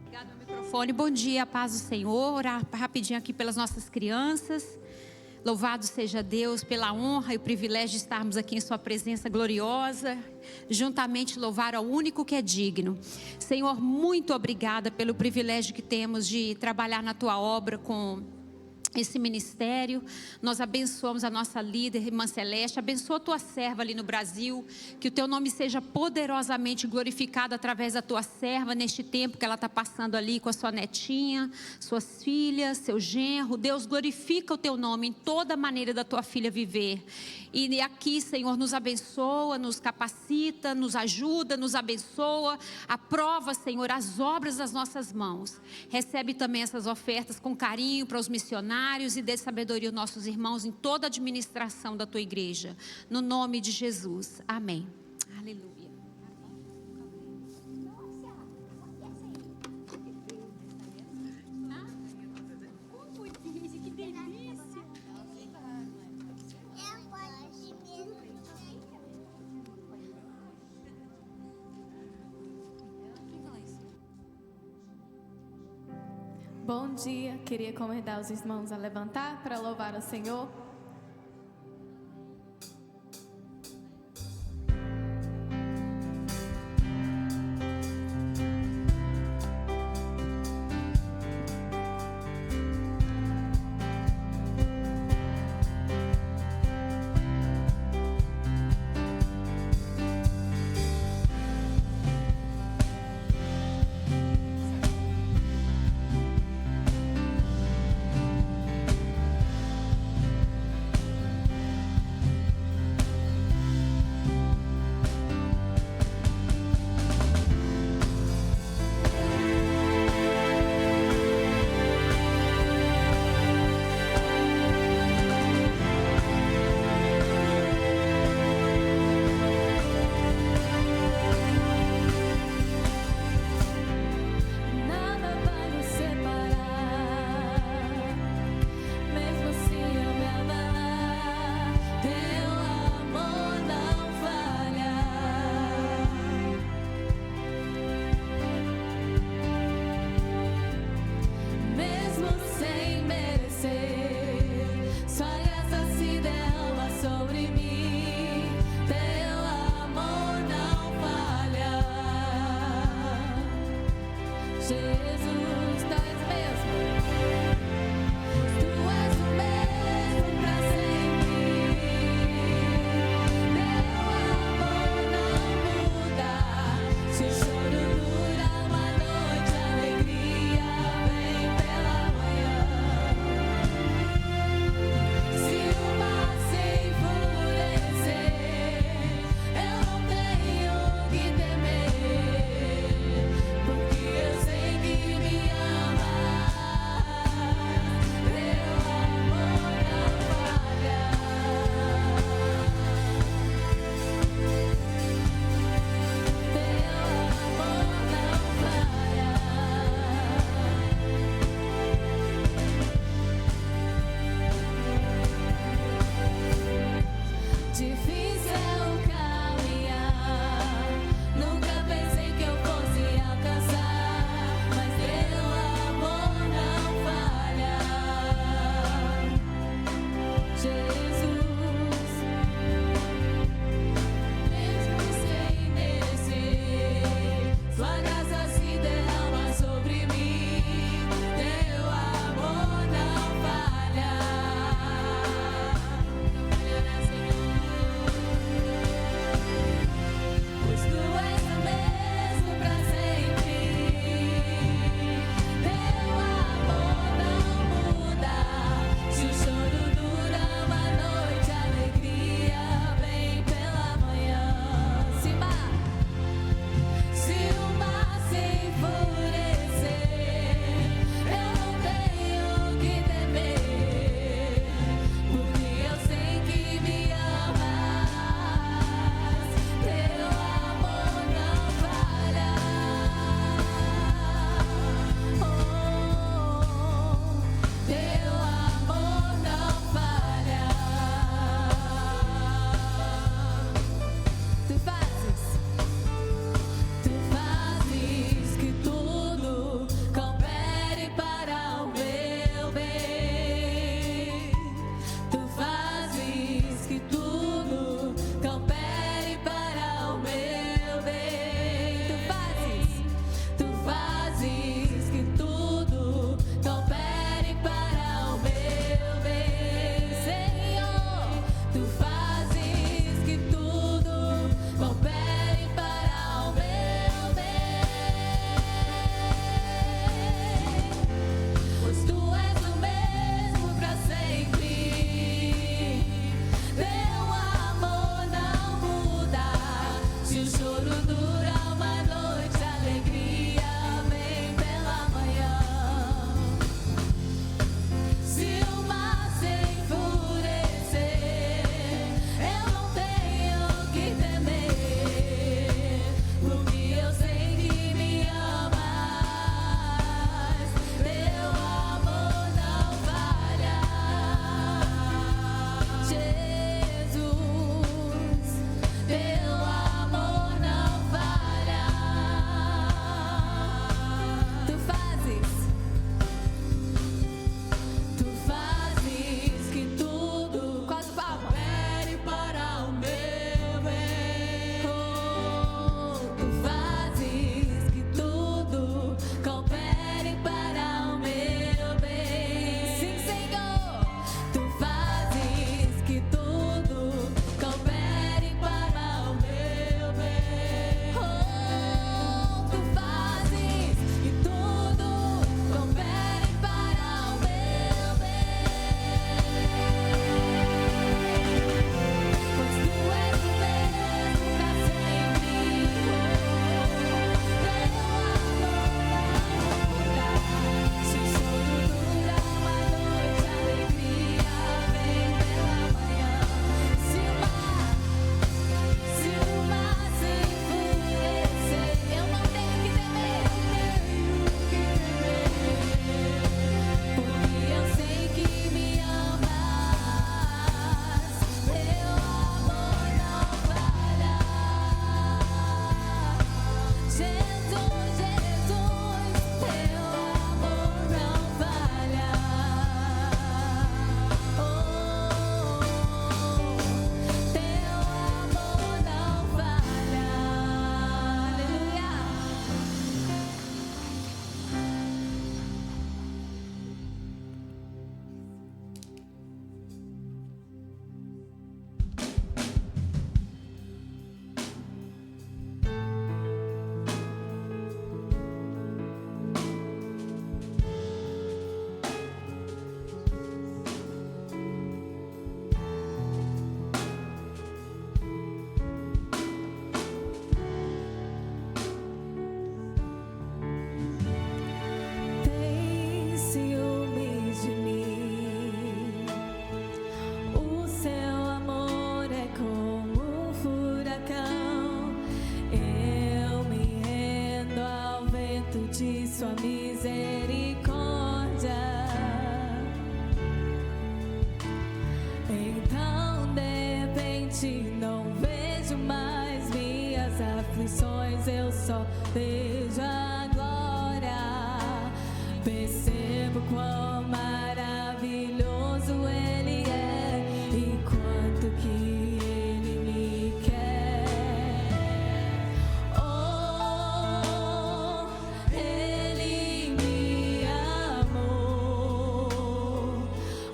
Obrigado, meu microfone. Bom dia, a paz do Senhor. Orar rapidinho aqui pelas nossas crianças. Louvado seja Deus pela honra e o privilégio de estarmos aqui em sua presença gloriosa. Juntamente louvar ao único que é digno. Senhor, muito obrigada pelo privilégio que temos de trabalhar na tua obra com esse ministério. Nós abençoamos a nossa líder, irmã Celeste. Abençoa a tua serva ali no Brasil, que o teu nome seja poderosamente glorificado através da tua serva neste tempo que ela está passando ali com a sua netinha, suas filhas, seu genro. Deus, glorifica o teu nome em toda maneira da tua filha viver. E aqui, Senhor, nos abençoa, nos capacita, nos ajuda, nos abençoa. Aprova, Senhor, as obras das nossas mãos. Recebe também essas ofertas com carinho para os missionários e dê sabedoria aos nossos irmãos em toda a administração da tua igreja. No nome de Jesus. Amém. Aleluia. Bom dia, queria convidar os irmãos a levantar para louvar o Senhor. repente não vejo mais minhas aflições, eu só vejo a glória. Percebo quão maravilhoso Ele é e quanto que Ele me quer. Oh, Ele me amou.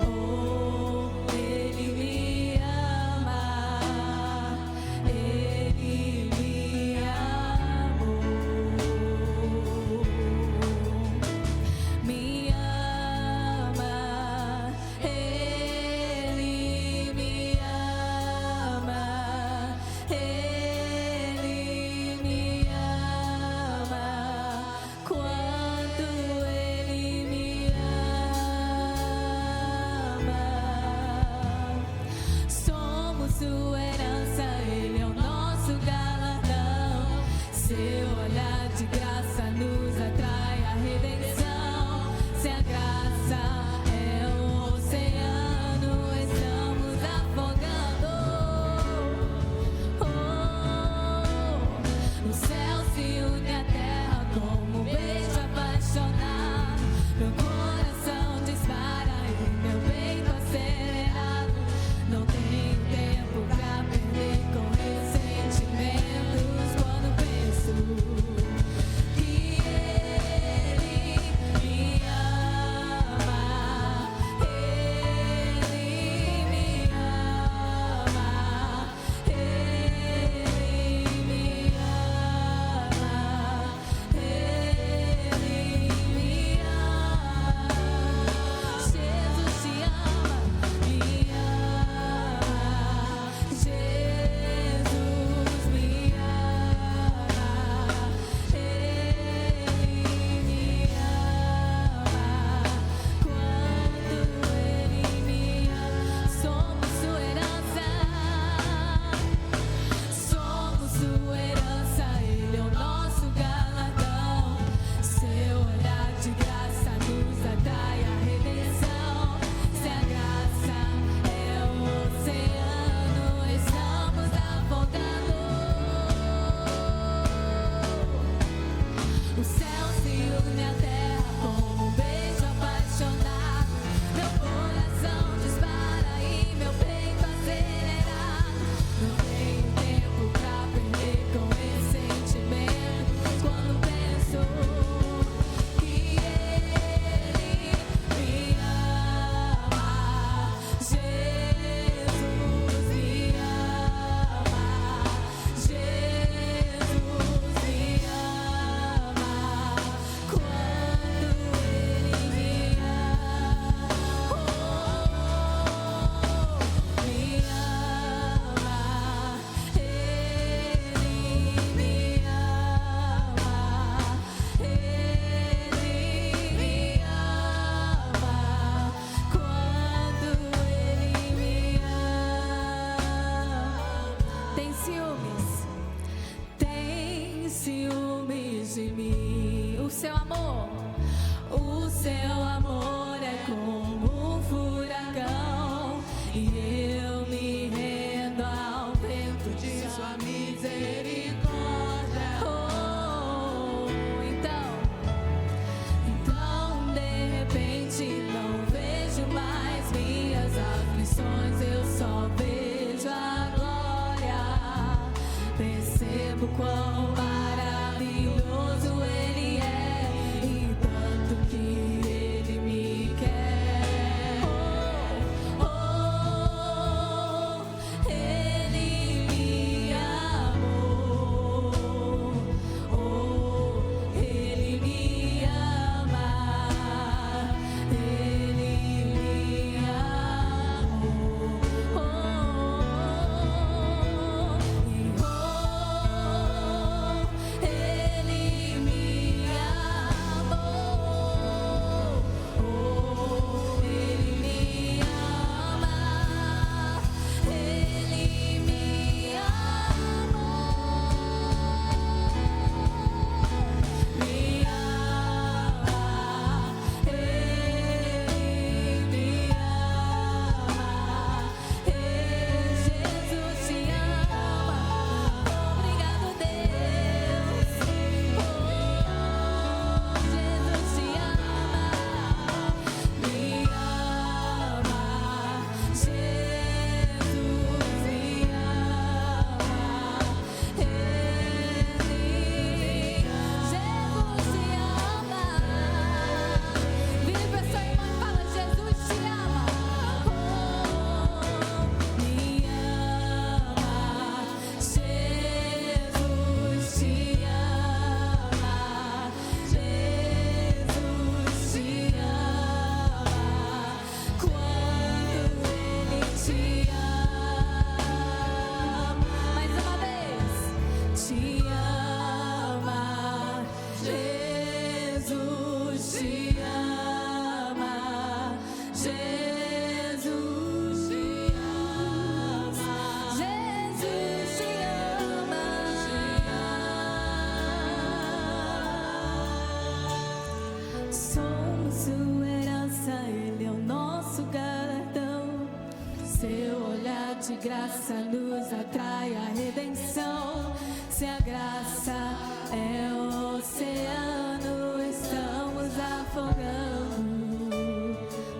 Oh, Ele me ama. Ele me amou. Me ama. Ele me ama. Ele me ama. Quanto Ele me ama. Somos sua herança, Ele é o nosso galardão. Seu olhar de graça nos atrai a redenção. Se a graça é um oceano, estamos afogando. O céu se une à terra como um beijo apaixonado. Meu coração dispara e meu peito acelerado. Não tenho tempo pra perder com ressentimentos quando penso que Ele me ama. Ele me ama. Ele me ama. Ele me ama. Jesus te ama, me ama. Jesus me ama. Ele me ama. Quando Ele me ama, somos sua herança. Somos sua herança, Ele é o nosso galardão. Seu olhar de graça nos atrai a redenção. Se a graça é um oceano, estamos afogando. O céu se une à terra como um beijo apaixonado. Meu coração dispara e meu peito acelerado. Não tenho tempo pra perder com ressentimento quando penso que Ele me ama. Jesus me ama. Jesus me ama. Quando Ele me ama. Oh, me ama. Ele me ama. Ele me ama. Quando Ele me ama. Tem ciúmes? Tem ciúmes de mim. O seu amor é como um furacão. E eu me rendo ao vento de sua misericórdia. Oh, então de repente não vejo mais minhas aflições, eu só vejo a glória. Percebo quão maravilhoso Ele é e tanto que Ele me quer. Oh, Ele me amou. Oh, Ele me ama. Ele me amou. Oh, Seu olhar de graça nos atrai à redenção. Se a graça é o oceano, estamos afogando.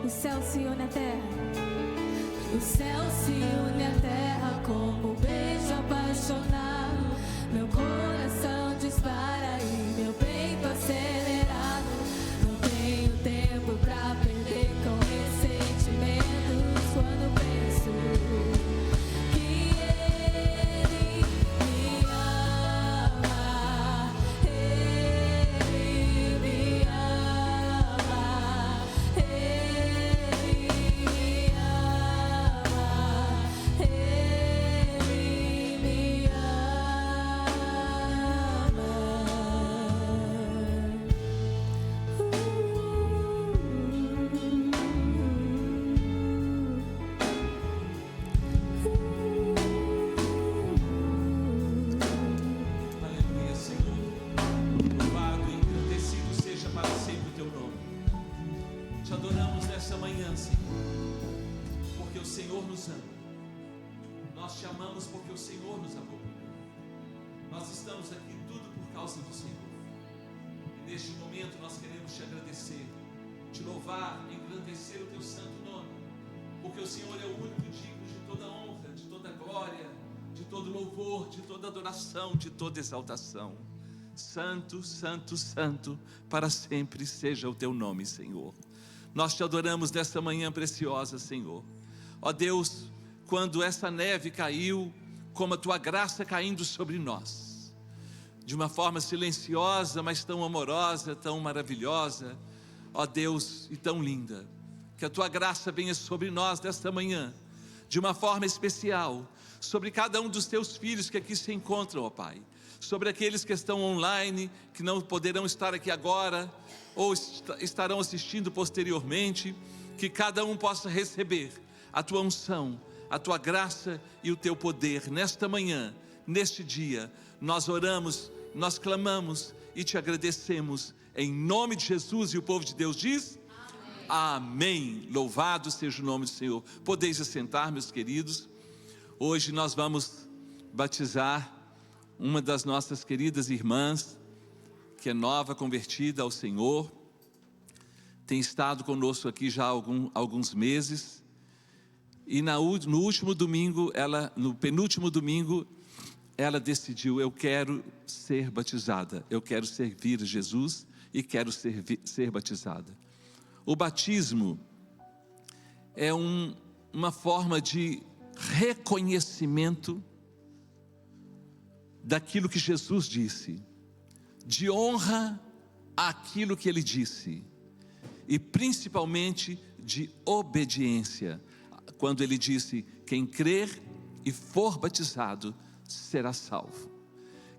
O céu se une à terra. O céu se une à terra como um beijo apaixonado. Meu coração dispara e meu peito acelerado. Não tenho tempo pra perder com ressentimentos quando penso que Ele me ama. Ele me ama. Ele me ama. Ele me Aleluia, Senhor. Louvado e engrandecido seja para sempre o teu nome. Te adoramos nessa manhã, Senhor, porque o Senhor nos ama. Nós te amamos porque o Senhor nos amou. Nós estamos aqui tudo por causa do Senhor. E neste momento nós queremos te agradecer, te louvar, engrandecer o teu santo nome, porque o Senhor é o único digno de toda honra, de toda glória, de todo louvor, de toda adoração, de toda exaltação. Santo, santo, santo, para sempre seja o teu nome, Senhor. Nós te adoramos nesta manhã preciosa, Senhor. Ó Deus, quando essa neve caiu, como a tua graça caindo sobre nós, de uma forma silenciosa, mas tão amorosa, tão maravilhosa, ó Deus, e tão linda, que a tua graça venha sobre nós nesta manhã, de uma forma especial, sobre cada um dos teus filhos que aqui se encontram, ó Pai, sobre aqueles que estão online, que não poderão estar aqui agora, ou estarão assistindo posteriormente, que cada um possa receber a tua unção, a tua graça e o teu poder. Nesta manhã, neste dia, nós oramos, nós clamamos e te agradecemos, em nome de Jesus. E o povo de Deus diz: amém. Louvado seja o nome do Senhor. Podeis assentar, meus queridos. Hoje nós vamos batizar uma das nossas queridas irmãs, que é nova, convertida ao Senhor, tem estado conosco aqui já há alguns meses, e no último domingo, no penúltimo domingo, ela decidiu: eu quero ser batizada, eu quero servir a Jesus e quero ser batizada. O batismo é uma forma de reconhecimento daquilo que Jesus disse, de honra àquilo que Ele disse, e principalmente de obediência, quando Ele disse: quem crer e for batizado será salvo.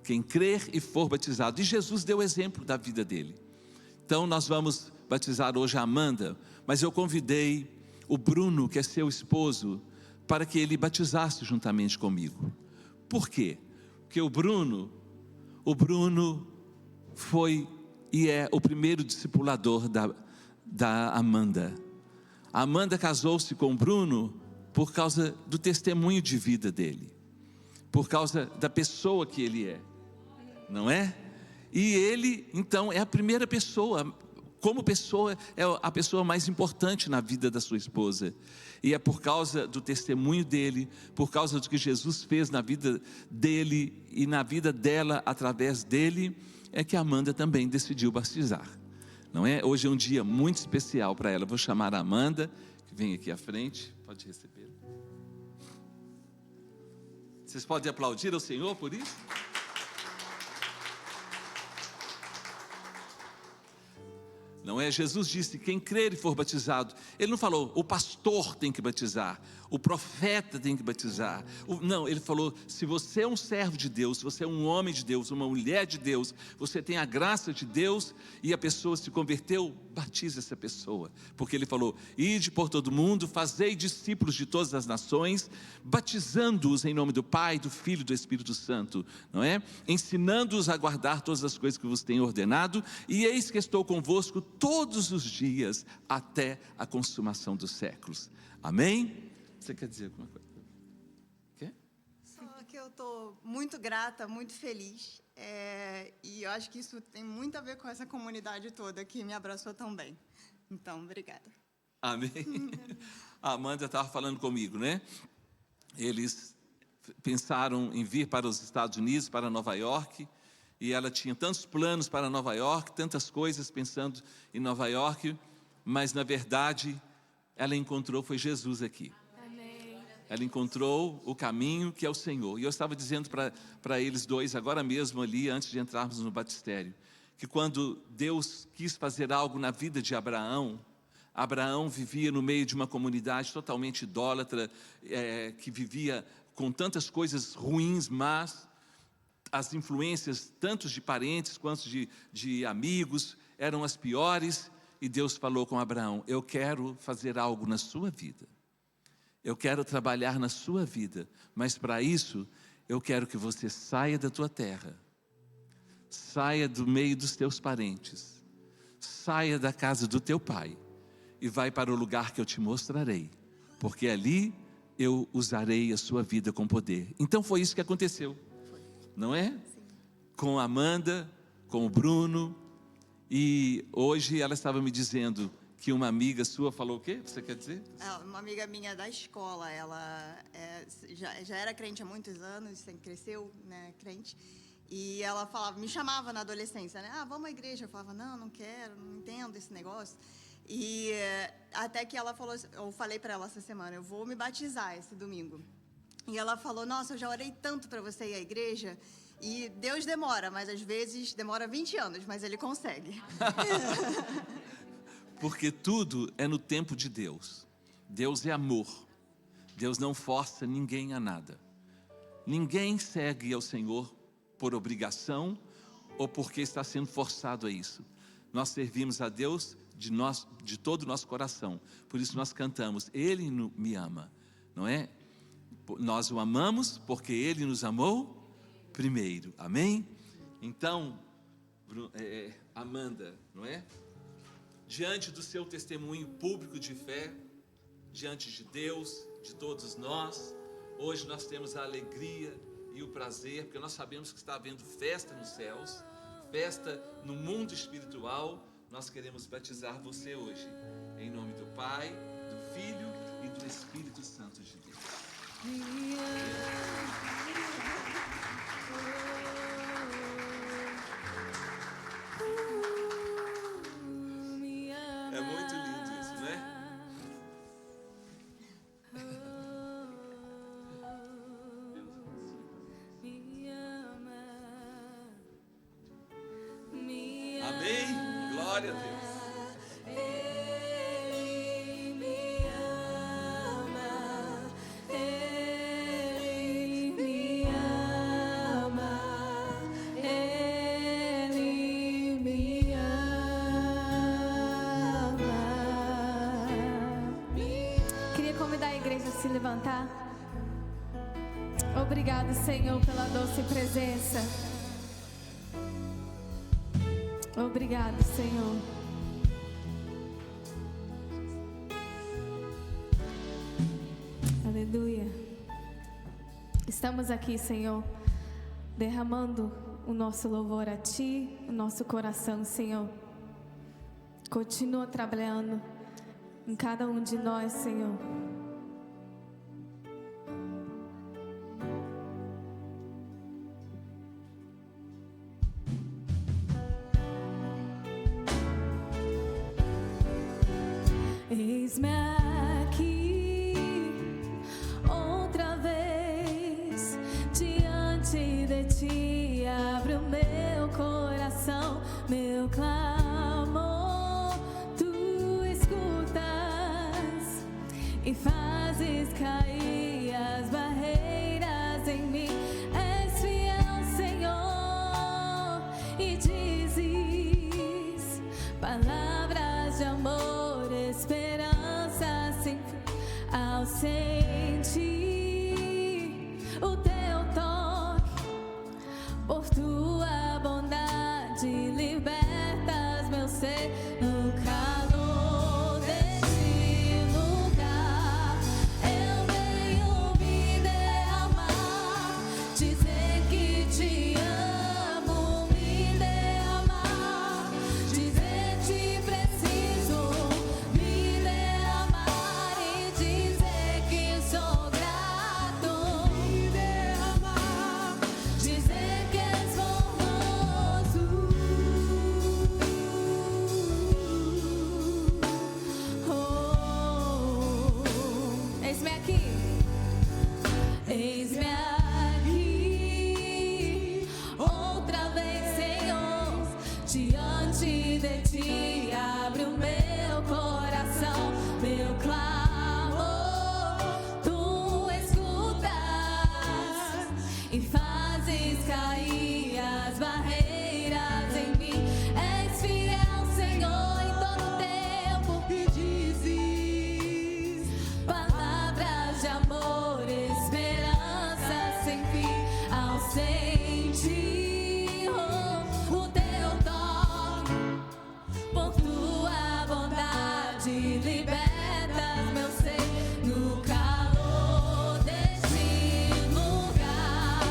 Quem crer e for batizado. E Jesus deu exemplo da vida dele. Então nós vamos batizar hoje a Amanda, mas eu convidei o Bruno, que é seu esposo, para que ele batizasse juntamente comigo. Por quê? Porque o Bruno foi e é o primeiro discipulador da Amanda. A Amanda casou-se com o Bruno por causa do testemunho de vida dele, por causa da pessoa que ele é, não é? E ele, então, é a primeira pessoa, como pessoa, é a pessoa mais importante na vida da sua esposa. E é por causa do testemunho dele, por causa do que Jesus fez na vida dele e na vida dela através dele, é que a Amanda também decidiu batizar, não é? Hoje é um dia muito especial para ela. Vou chamar a Amanda, que vem aqui à frente, pode receber. Vocês podem aplaudir ao Senhor por isso? Não é? Jesus disse: quem crer e for batizado. Ele não falou: o pastor tem que batizar, o profeta tem que batizar. Não, ele falou: se você é um servo de Deus, se você é um homem de Deus, uma mulher de Deus, você tem a graça de Deus e a pessoa se converteu, batize essa pessoa. Porque ele falou: ide por todo mundo, fazei discípulos de todas as nações, batizando-os em nome do Pai, do Filho e do Espírito Santo, não é? Ensinando-os a guardar todas as coisas que vos tenho ordenado, e eis que estou convosco todos os dias até a consumação dos séculos. Amém? Você quer dizer alguma coisa? Quer? Só que eu estou muito grata, muito feliz. E eu acho que isso tem muito a ver com essa comunidade toda que me abraçou tão bem. Então, obrigada. Amém. A Amanda estava falando comigo, né? Eles pensaram em vir para os Estados Unidos, para Nova York, e ela tinha tantos planos para Nova York, tantas coisas pensando em Nova York, mas na verdade ela encontrou, foi Jesus aqui. Amém. Ela encontrou o caminho que é o Senhor. E eu estava dizendo para eles dois, agora mesmo ali, antes de entrarmos no batistério, que quando Deus quis fazer algo na vida de Abraão, Abraão vivia no meio de uma comunidade totalmente idólatra, que vivia com tantas coisas ruins, mas as influências, tanto de parentes quanto de amigos, eram as piores. E Deus falou com Abraão: eu quero fazer algo na sua vida. Eu quero trabalhar na sua vida, mas para isso, eu quero que você saia da tua terra, saia do meio dos teus parentes, saia da casa do teu pai, e vai para o lugar que eu te mostrarei, porque ali eu usarei a sua vida com poder. Então foi isso que aconteceu, não é? Sim. Com a Amanda, com o Bruno, e hoje ela estava me dizendo que uma amiga sua falou o quê? Você quer dizer? Uma amiga minha da escola, ela já era crente há muitos anos, sempre cresceu, né, crente. E ela falava, me chamava na adolescência, né? Vamos à igreja. Eu falava, não quero, não entendo esse negócio. E até que ela falou, eu falei para ela essa semana, eu vou me batizar esse domingo. E ela falou, nossa, eu já orei tanto para você ir à igreja. E Deus demora, mas às vezes demora 20 anos, mas Ele consegue. Porque tudo é no tempo de Deus. Deus é amor. Deus não força ninguém a nada. Ninguém segue ao Senhor por obrigação ou porque está sendo forçado a isso. Nós servimos a Deus de todo o nosso coração. Por isso nós cantamos, Ele me ama, não é? Nós o amamos porque Ele nos amou primeiro, amém? Então, Amanda, não é? Diante do seu testemunho público de fé, diante de Deus, de todos nós, hoje nós temos a alegria e o prazer, porque nós sabemos que está havendo festa nos céus, festa no mundo espiritual. Nós queremos batizar você hoje, em nome do Pai, do Filho e do Espírito Santo de Deus. É muito lindo isso, né? Amém? Glória a Deus. Se levantar. Obrigado, Senhor, pela doce presença. Obrigado, Senhor. Aleluia. Estamos aqui, Senhor, derramando o nosso louvor a Ti, o nosso coração, Senhor. Continua trabalhando em cada um de nós, Senhor. Eis-me aqui outra vez diante de Ti, abre o meu coração, meu clamor, Tu escutas e fazes cair as barreiras em mim. És fiel, Senhor, e dizes palavras de amor, esperança sempre ao sentir o Teu toque. Por Tua bondade libertas Eis-me aqui, outra vez, Senhor, diante de ti. Abre o meu coração, meu clamor, tu escutas e fazes cair as barreiras em mim. És fiel, Senhor, em todo tempo, e dizes palavras de amor, esperança sem fim. Ao sentir o teu toque, por tua bondade libertas meu ser. No calor deste lugar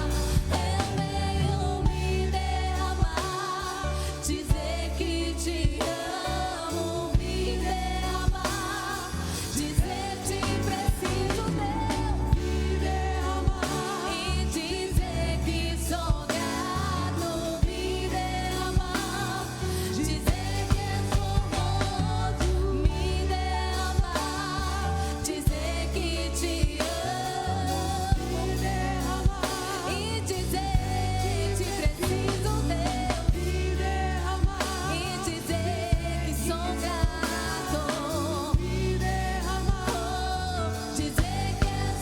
eu venho me derramar, dizer que te amo, me derramar, dizer te preciso, Deus, me derramar, e dizer que sou grato, me derramar, dizer que és formoso, me derramar, dizer que te amo, me derramar, e dizer que te preciso, Deus, me derramar, e dizer que sou grato, me derramar, dizer que és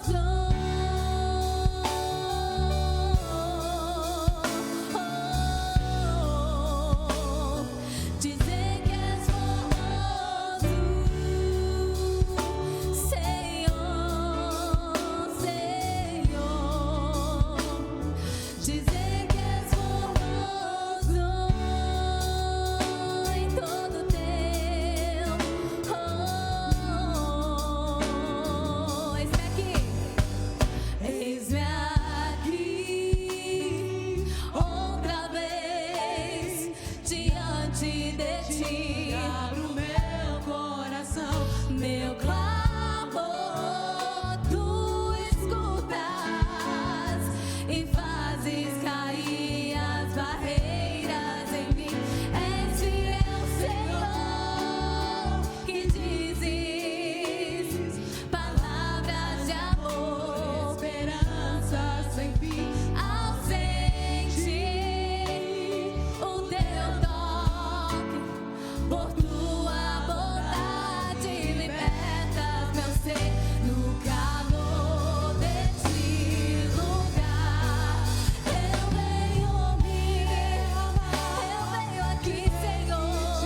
formoso, dizer que és formoso, Senhor, Senhor, dizer que és formoso em todo tempo. Eis-me aqui, outra vez, diante de ti. Abre o meu coração, meu clamor, tu escutas e fazes cair as barreiras em mim. És fiel, Senhor, que dizes palavras de amor, esperança sem fim. Ao sentir o teu toque, por tua bondade libertas meu ser. No calor deste lugar eu venho me derramar, eu venho aqui, Senhor,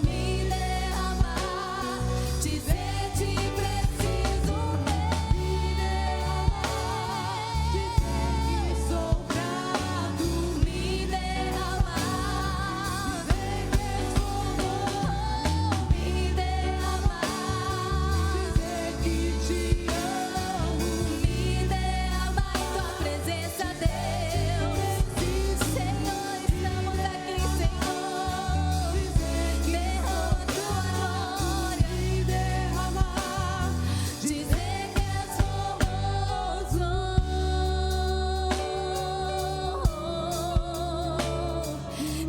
me derramar, dizer te preciso, me derramar, dizer que sou grato, me derramar, dizer que és formoso, me derramar, dizer que te amo, me derramar em tua presença, Deus. Senhor, estamos aqui, Senhor, derrama tua glória, me derramar, dizer que és formoso,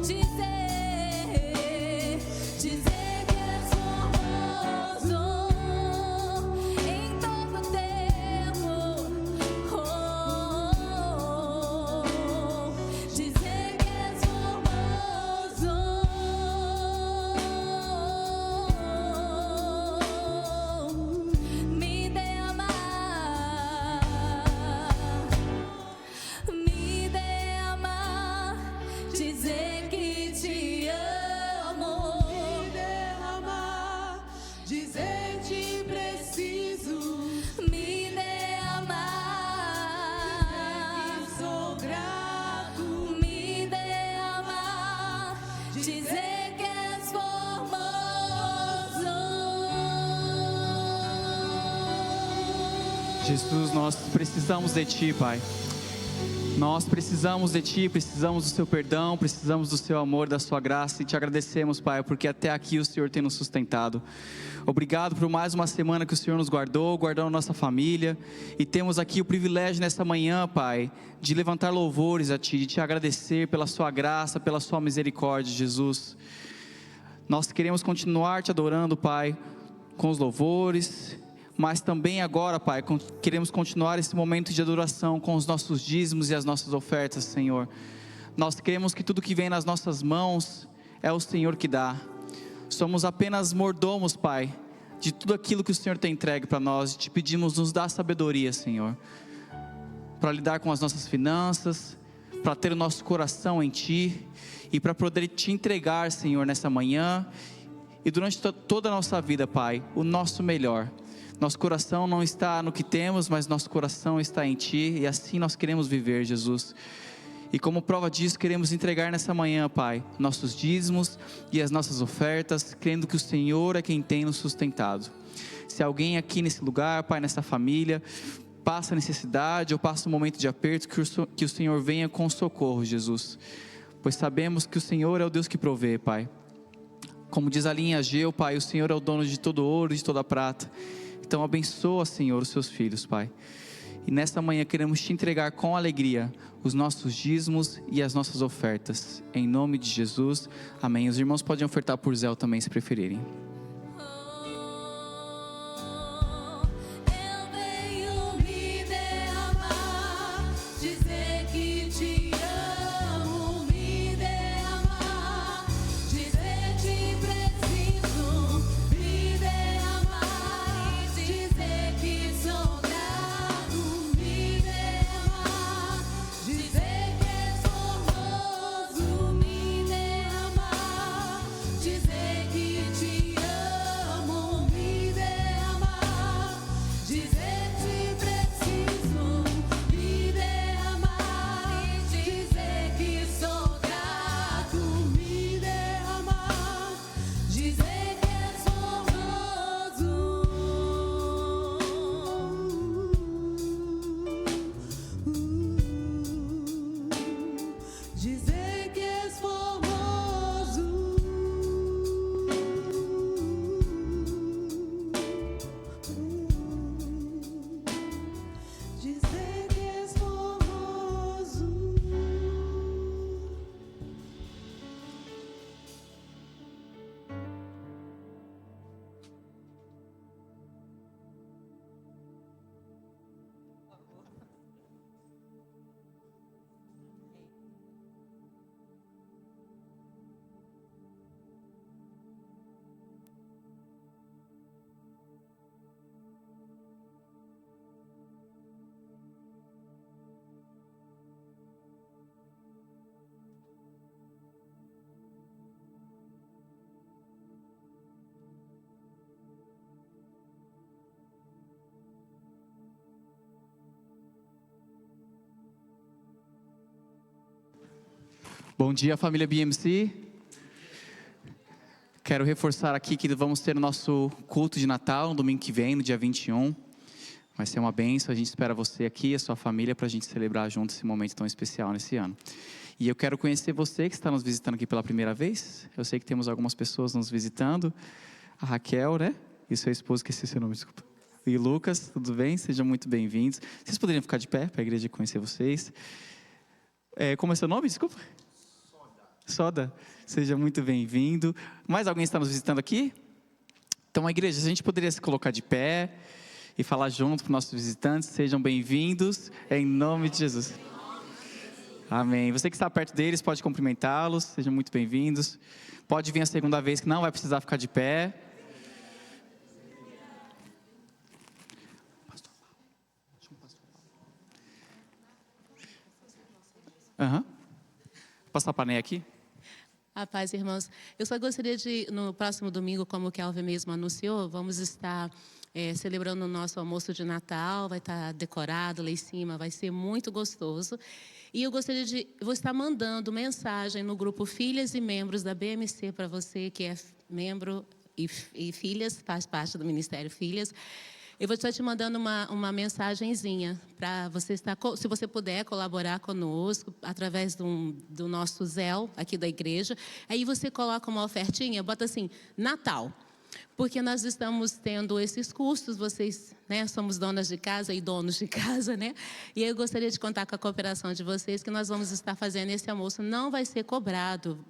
dizer que és formoso em todo tempo, dizer que és formoso, me derramar, dizer que te amo, me derramar, dizer te preciso, me derramar, que sou grato, me derramar, dizer que és formoso. Jesus, nós precisamos de Ti, Pai. Nós precisamos de Ti, precisamos do Seu perdão, precisamos do Seu amor, da Sua graça, e Te agradecemos, Pai, porque até aqui o Senhor tem nos sustentado. Obrigado por mais uma semana que o Senhor nos guardou a nossa família, e temos aqui o privilégio nessa manhã, Pai, de levantar louvores a Ti, de Te agradecer pela Sua graça, pela Sua misericórdia, Jesus. Nós queremos continuar Te adorando, Pai, com os louvores, mas também agora, Pai, queremos continuar esse momento de adoração com os nossos dízimos e as nossas ofertas, Senhor. Nós cremos que tudo que vem nas nossas mãos é o Senhor que dá. Somos apenas mordomos, Pai, de tudo aquilo que o Senhor tem entregue para nós. E te pedimos, nos dá sabedoria, Senhor, para lidar com as nossas finanças, para ter o nosso coração em Ti e para poder Te entregar, Senhor, nessa manhã e durante toda a nossa vida, Pai, o nosso melhor. Nosso coração não está no que temos, mas nosso coração está em Ti, e assim nós queremos viver, Jesus. E como prova disso, queremos entregar nessa manhã, Pai, nossos dízimos e as nossas ofertas, crendo que o Senhor é quem tem nos sustentado. Se alguém aqui nesse lugar, Pai, nessa família, passa necessidade ou passa um momento de aperto, que o Senhor venha com socorro, Jesus. Pois sabemos que o Senhor é o Deus que provê, Pai. Como diz ali em Ageu, Pai, o Senhor é o dono de todo ouro e de toda prata. Então abençoa, Senhor, os seus filhos, Pai. E nesta manhã queremos Te entregar com alegria os nossos dízimos e as nossas ofertas. Em nome de Jesus, amém. Os irmãos podem ofertar por Zé também, se preferirem. Eu venho me derramar, dizer que te amo, me derramar, dizer que preciso, me derramar, dizer que sou grato, me derramar, dizer que és formoso, me derramar, dizer que te amo, me derramar, dizer que preciso, me derramar, dizer que sou grato, me derramar, dizer que és formoso, dizer que és formoso, dizer que és formoso. Bom dia, família BMC. Quero reforçar aqui que vamos ter o nosso culto de Natal no domingo que vem, no dia 21. Vai ser uma bênção, a gente espera você aqui e a sua família para a gente celebrar junto esse momento tão especial nesse ano. E eu quero conhecer você que está nos visitando aqui pela primeira vez. Eu sei que temos algumas pessoas nos visitando. A Raquel, né? E sua esposa, que esqueci seu nome, desculpa. E Lucas, tudo bem? Sejam muito bem-vindos. Vocês poderiam ficar de pé para a igreja conhecer vocês. Como é seu nome, desculpa? Soda, seja muito bem-vindo. Mais alguém está nos visitando aqui? Então, a igreja, a gente poderia se colocar de pé e falar junto para os nossos visitantes. Sejam bem-vindos, em nome de Jesus. Amém. Você que está perto deles, pode cumprimentá-los. Sejam muito bem-vindos. Pode vir a segunda vez, que não vai precisar ficar de pé. Passar a paneia aqui? A paz, irmãos. Eu só gostaria de, no próximo domingo, como o Kelvin mesmo anunciou, vamos estar celebrando o nosso almoço de Natal. Vai estar decorado lá em cima, vai ser muito gostoso. E eu gostaria de... Vou estar mandando mensagem no grupo Filhas e Membros da BMC para você que é membro e filhas, faz parte do Ministério Filhas. Eu vou estar te mandando uma mensagenzinha para você estar, se você puder colaborar conosco através do nosso Zelle aqui da igreja. Aí você coloca uma ofertinha, bota assim, Natal. porque nós estamos tendo esses custos, vocês, né, somos donas de casa e donos de casa, né? E eu gostaria de contar com a cooperação de vocês, que nós vamos estar fazendo esse almoço, não vai ser cobrado.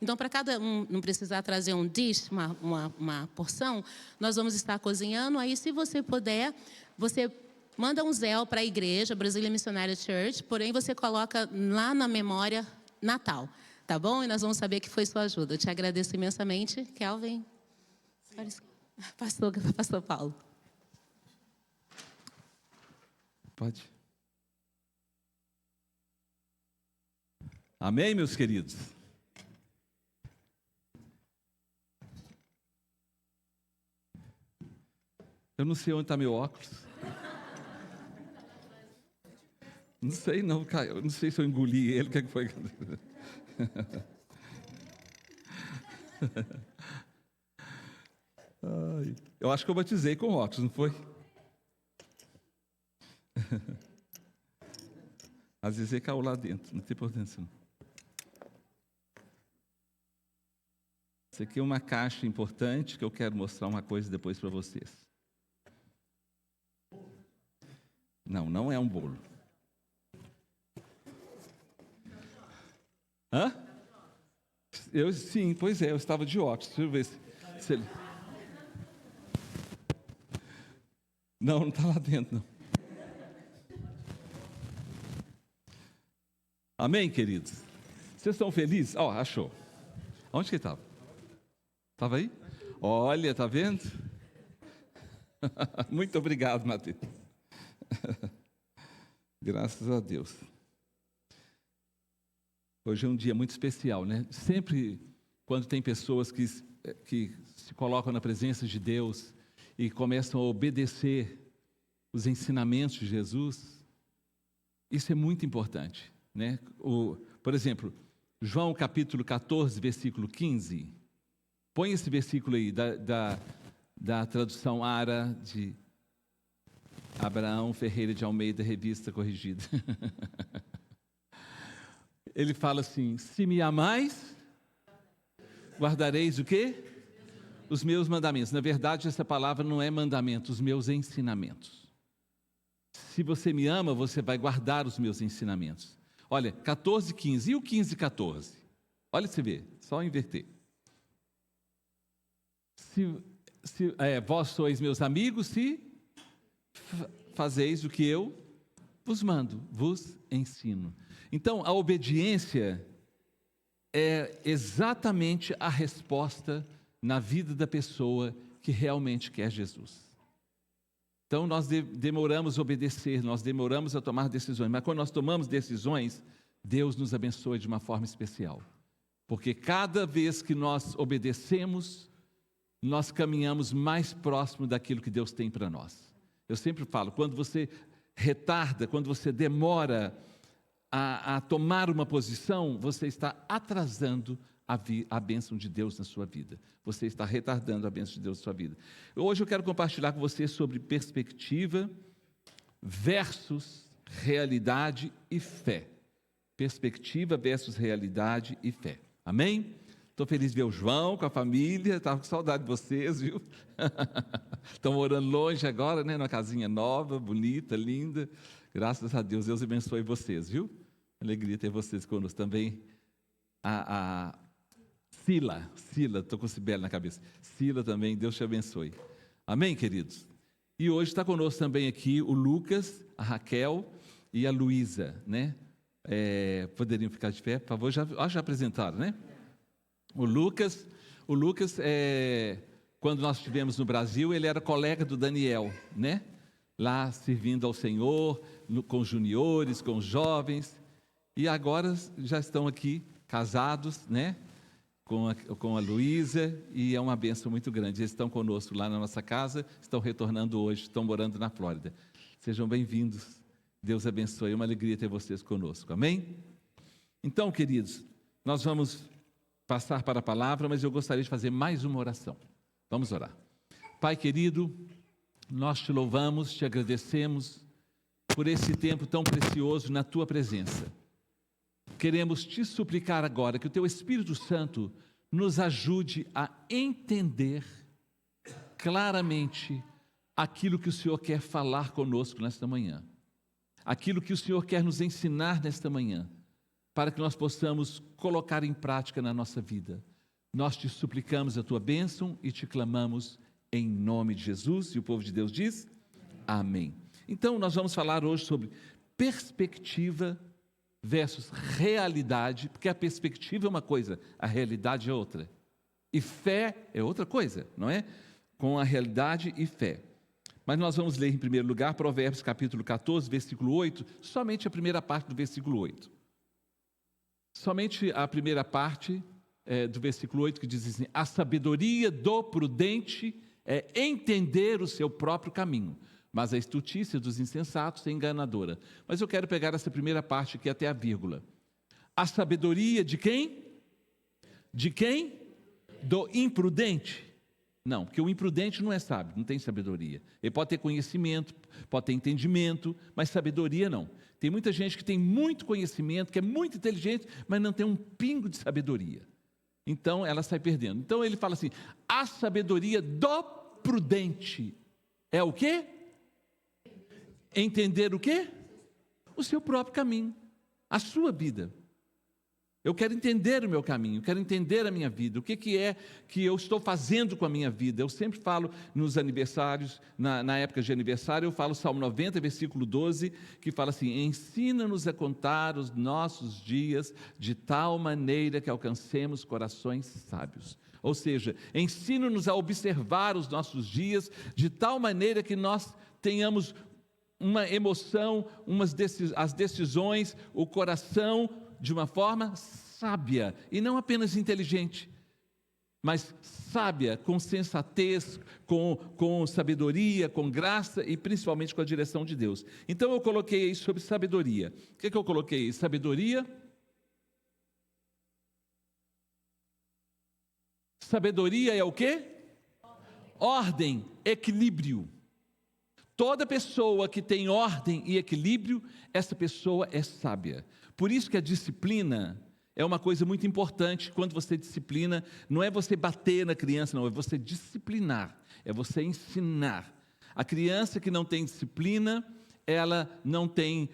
Então, para cada um não precisar trazer um dish, uma porção, nós vamos estar cozinhando. Aí, se você puder, você manda um Zelle para a igreja, Brasília Missionary Church, porém você coloca lá na memória Natal, tá bom? E nós vamos saber que foi sua ajuda. Eu te agradeço imensamente. Kelvin. Pastor Paulo. Pode. Amém, meus queridos? Eu não sei onde está meu óculos. Não sei não, Caio. Eu não sei se eu engoli ele. O que foi? Ai, eu acho que eu batizei com óculos, não foi? Às vezes ele caiu lá dentro, não tem importância não. Isso aqui é uma caixa importante que eu quero mostrar uma coisa depois para vocês. Não, não é um bolo. Hã? Sim, pois é, eu estava de óculos. Deixa eu ver se ele... Não está lá dentro, não. Amém, queridos? Vocês estão felizes? Ó, achou. Onde que ele estava? Estava aí? Olha, está vendo? Muito obrigado, Mateus. Graças a Deus. Hoje é um dia muito especial, né? Sempre quando tem pessoas que se colocam na presença de Deus e começam a obedecer os ensinamentos de Jesus, isso é muito importante, né? Por exemplo, João capítulo 14, versículo 15. Põe esse versículo aí da tradução ARA de Abraão Ferreira de Almeida, revista corrigida. Ele fala assim: se me amais, guardareis o quê? Os meus mandamentos. Na verdade, essa palavra não é mandamento, os meus ensinamentos. Se você me ama, você vai guardar os meus ensinamentos. Olha, 14, 15. E o 15, 14? Olha, você vê, só inverter. Vós sois meus amigos, se fazeis o que eu vos mando, vos ensino. Então, a obediência é exatamente a resposta na vida da pessoa que realmente quer Jesus. Então, nós demoramos a obedecer, nós demoramos a tomar decisões, mas quando nós tomamos decisões, Deus nos abençoa de uma forma especial. Porque cada vez que nós obedecemos, nós caminhamos mais próximo daquilo que Deus tem para nós. Eu sempre falo, quando você retarda, quando você demora a tomar uma posição, você está atrasando a bênção de Deus na sua vida. Você está retardando a bênção de Deus na sua vida. Hoje eu quero compartilhar com você sobre perspectiva versus realidade e fé. Perspectiva versus realidade e fé. Amém? Estou feliz de ver o João com a família, estava com saudade de vocês, viu? Estão morando longe agora, né? Numa casinha nova, bonita, linda. Graças a Deus, Deus abençoe vocês, viu? Alegria ter vocês conosco também. A Sila, estou com Sibeli na cabeça. Sila também, Deus te abençoe. Amém, queridos? E hoje está conosco também aqui o Lucas, a Raquel e a Luísa, né? Poderiam ficar de pé, por favor? Já apresentaram, né? O Lucas, quando nós estivemos no Brasil, ele era colega do Daniel, né? Lá servindo ao Senhor, com os juniores, com os jovens, e agora já estão aqui casados, né? Com a Luísa, e é uma bênção muito grande. Eles estão conosco lá na nossa casa, estão retornando hoje, estão morando na Flórida. Sejam bem-vindos, Deus abençoe, é uma alegria ter vocês conosco, amém? Então, queridos, nós vamos passar para a palavra, mas eu gostaria de fazer mais uma oração. Vamos orar. Pai querido, nós te louvamos, te agradecemos por esse tempo tão precioso na tua presença. Queremos te suplicar agora que o teu Espírito Santo nos ajude a entender claramente aquilo que o Senhor quer falar conosco nesta manhã, aquilo que o Senhor quer nos ensinar nesta manhã, para que nós possamos colocar em prática na nossa vida. Nós te suplicamos a tua bênção e te clamamos em nome de Jesus. E o povo de Deus diz: amém. Então, nós vamos falar hoje sobre perspectiva versus realidade, porque a perspectiva é uma coisa, a realidade é outra. E fé é outra coisa, não é? Com a realidade e fé. Mas nós vamos ler em primeiro lugar Provérbios capítulo 14, versículo 8, somente a primeira parte do versículo 8. Somente a primeira parte do versículo 8, que diz assim: a sabedoria do prudente é entender o seu próprio caminho, mas a estultícia dos insensatos é enganadora. Mas eu quero pegar essa primeira parte aqui até a vírgula. A sabedoria de quem? De quem? Do imprudente? Não, porque o imprudente não é sábio, não tem sabedoria. Ele pode ter conhecimento, pode ter entendimento, mas sabedoria não. Tem muita gente que tem muito conhecimento, que é muito inteligente, mas não tem um pingo de sabedoria. Então ela sai perdendo. Então ele fala assim: a sabedoria do prudente é o quê? Entender o quê? O seu próprio caminho, a sua vida. Eu quero entender o meu caminho, quero entender a minha vida, o que é que eu estou fazendo com a minha vida. Eu sempre falo nos aniversários, na época de aniversário, eu falo Salmo 90, versículo 12, que fala assim: ensina-nos a contar os nossos dias de tal maneira que alcancemos corações sábios. Ou seja, ensina-nos a observar os nossos dias de tal maneira que nós tenhamos uma emoção, as decisões, o coração, de uma forma sábia, e não apenas inteligente, mas sábia, com sensatez, com sabedoria, com graça e principalmente com a direção de Deus. Então eu coloquei aí sobre sabedoria. O que eu coloquei aí? Sabedoria. Sabedoria é o quê? Ordem, equilíbrio. Toda pessoa que tem ordem e equilíbrio, essa pessoa é sábia. Por isso que a disciplina é uma coisa muito importante. Quando você disciplina, não é você bater na criança, não, é você disciplinar, é você ensinar. A criança que não tem disciplina, ela não tem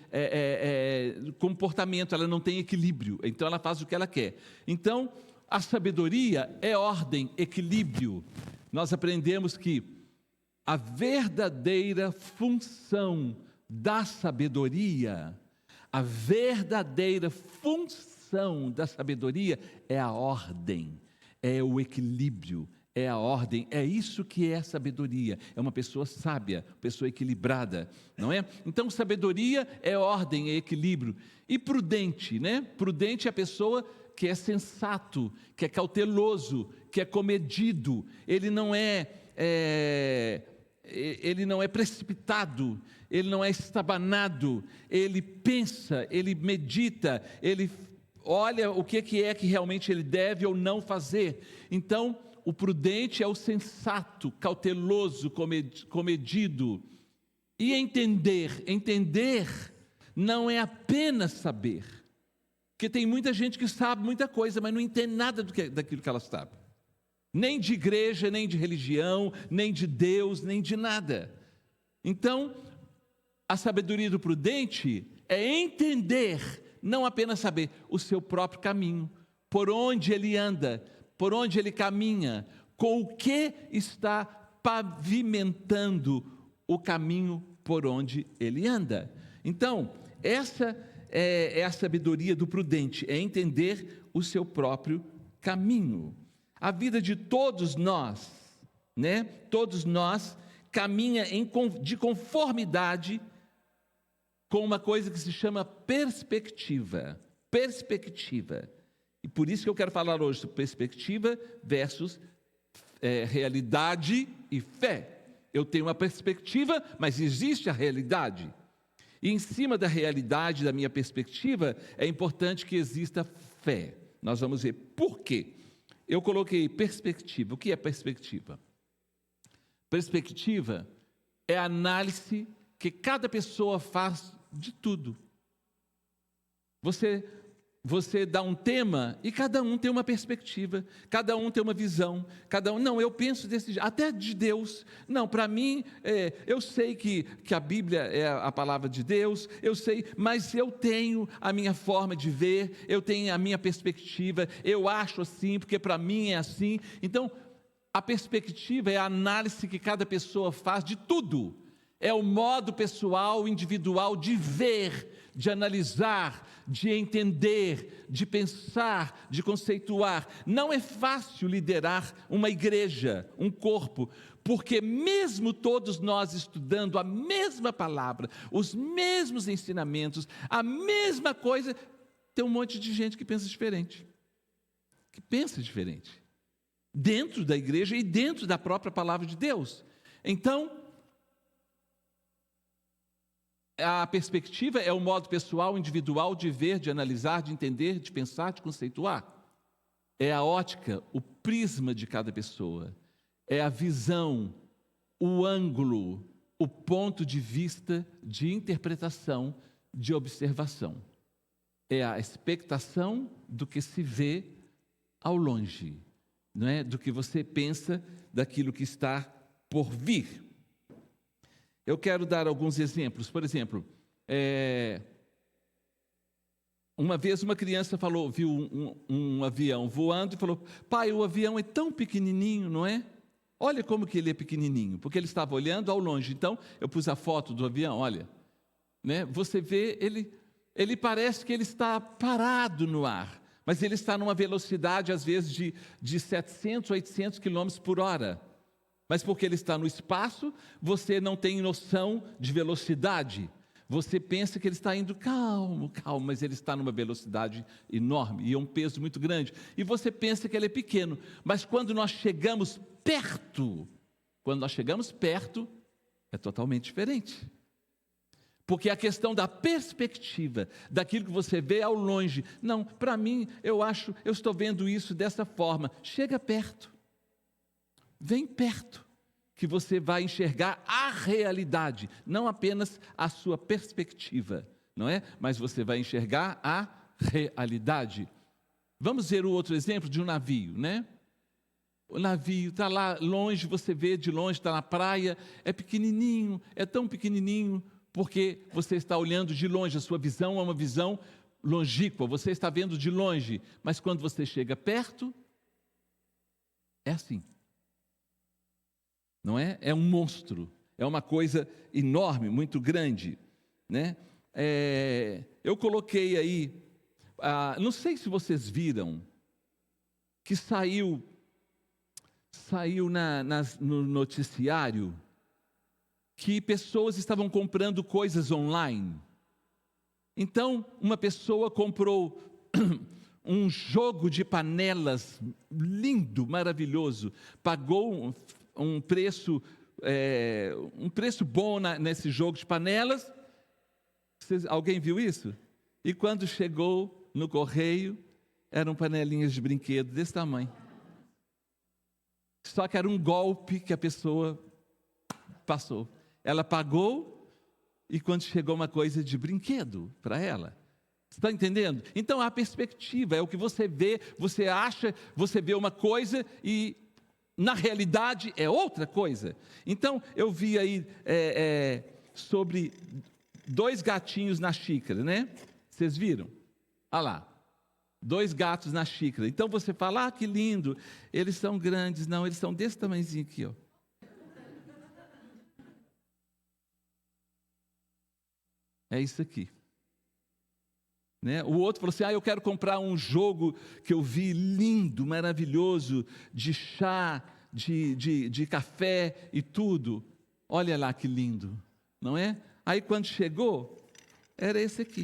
comportamento, ela não tem equilíbrio, então ela faz o que ela quer. Então, a sabedoria é ordem, equilíbrio. Nós aprendemos que a verdadeira função da sabedoria, a verdadeira função da sabedoria é a ordem, é o equilíbrio, é a ordem, é isso que é sabedoria, é uma pessoa sábia, pessoa equilibrada, não é? Então sabedoria é ordem, é equilíbrio. E prudente, né? Prudente é a pessoa que é sensato, que é cauteloso, que é comedido, ele não é precipitado, ele não é estabanado, ele pensa, ele medita, ele olha o que é que realmente ele deve ou não fazer. Então, o prudente é o sensato, cauteloso, comedido. E entender não é apenas saber, porque tem muita gente que sabe muita coisa, mas não entende nada daquilo que ela sabe. Nem de igreja, nem de religião, nem de Deus, nem de nada. Então, a sabedoria do prudente é entender, não apenas saber, o seu próprio caminho, por onde ele anda, por onde ele caminha, com o que está pavimentando o caminho por onde ele anda. Então, essa é a sabedoria do prudente, é entender o seu próprio caminho. A vida de todos nós, né? Todos nós caminha de conformidade com uma coisa que se chama perspectiva. Perspectiva. E por isso que eu quero falar hoje sobre perspectiva versus realidade e fé. Eu tenho uma perspectiva, mas existe a realidade. E em cima da realidade, da minha perspectiva, é importante que exista fé. Nós vamos ver por quê. Eu coloquei perspectiva. O que é perspectiva? Perspectiva é a análise que cada pessoa faz de tudo. Você você dá um tema e cada um tem uma perspectiva, cada um tem uma visão, cada um, não, eu penso desse jeito, até de Deus, não, para mim, eu sei que a Bíblia é a palavra de Deus, eu sei, mas eu tenho a minha forma de ver, eu tenho a minha perspectiva, eu acho assim, porque para mim é assim. Então, a perspectiva é a análise que cada pessoa faz de tudo, é o modo pessoal, individual de ver, de analisar, de entender, de pensar, de conceituar. Não é fácil liderar uma igreja, um corpo, porque mesmo todos nós estudando a mesma palavra, os mesmos ensinamentos, a mesma coisa, tem um monte de gente que pensa diferente. Dentro da igreja e dentro da própria palavra de Deus. Então, a perspectiva é o modo pessoal, individual de ver, de analisar, de entender, de pensar, de conceituar. É a ótica, o prisma de cada pessoa. É a visão, o ângulo, o ponto de vista de interpretação, de observação. É a expectação do que se vê ao longe, não é? Do que você pensa daquilo que está por vir. Eu quero dar alguns exemplos. Por exemplo, uma vez uma criança viu um avião voando e falou: pai, o avião é tão pequenininho, não é? Olha como que ele é pequenininho, porque ele estava olhando ao longe. Então, eu pus a foto do avião, olha, né? Você vê, ele parece que ele está parado no ar, mas ele está numa velocidade, às vezes, de 700, 800 quilômetros por hora. Mas porque ele está no espaço, você não tem noção de velocidade. Você pensa que ele está indo calmo, mas ele está numa velocidade enorme e é um peso muito grande. E você pensa que ele é pequeno, mas quando nós chegamos perto, é totalmente diferente. Porque a questão da perspectiva, daquilo que você vê ao longe, não, para mim, eu estou vendo isso dessa forma. Chega perto. Vem perto, que você vai enxergar a realidade, não apenas a sua perspectiva, não é? Mas você vai enxergar a realidade. Vamos ver o outro exemplo de um navio, né? O navio está lá longe, você vê de longe, está na praia, é pequenininho, é tão pequenininho, porque você está olhando de longe, a sua visão é uma visão longínqua, você está vendo de longe, mas quando você chega perto, é assim. Não é? É um monstro, é uma coisa enorme, muito grande, né? Eu coloquei aí, não sei se vocês viram, que saiu no noticiário, que pessoas estavam comprando coisas online. Então, uma pessoa comprou um jogo de panelas lindo, maravilhoso, pagou um preço bom nesse jogo de panelas. Alguém viu isso? E quando chegou no correio, eram panelinhas de brinquedo desse tamanho. Só que era um golpe que a pessoa passou. Ela pagou e quando chegou uma coisa de brinquedo para ela. Você está entendendo? Então a perspectiva é o que você vê, você acha, você vê uma coisa e na realidade é outra coisa. Então, eu vi aí sobre 2 gatinhos na xícara, né? Vocês viram? Olha lá, 2 gatos na xícara. Então, você fala, que lindo, eles são grandes. Não, eles são desse tamanhozinho aqui, ó. É isso aqui. Né? O outro falou assim, eu quero comprar um jogo que eu vi lindo, maravilhoso, de chá, de café e tudo. Olha lá que lindo, não é? Aí quando chegou, era esse aqui.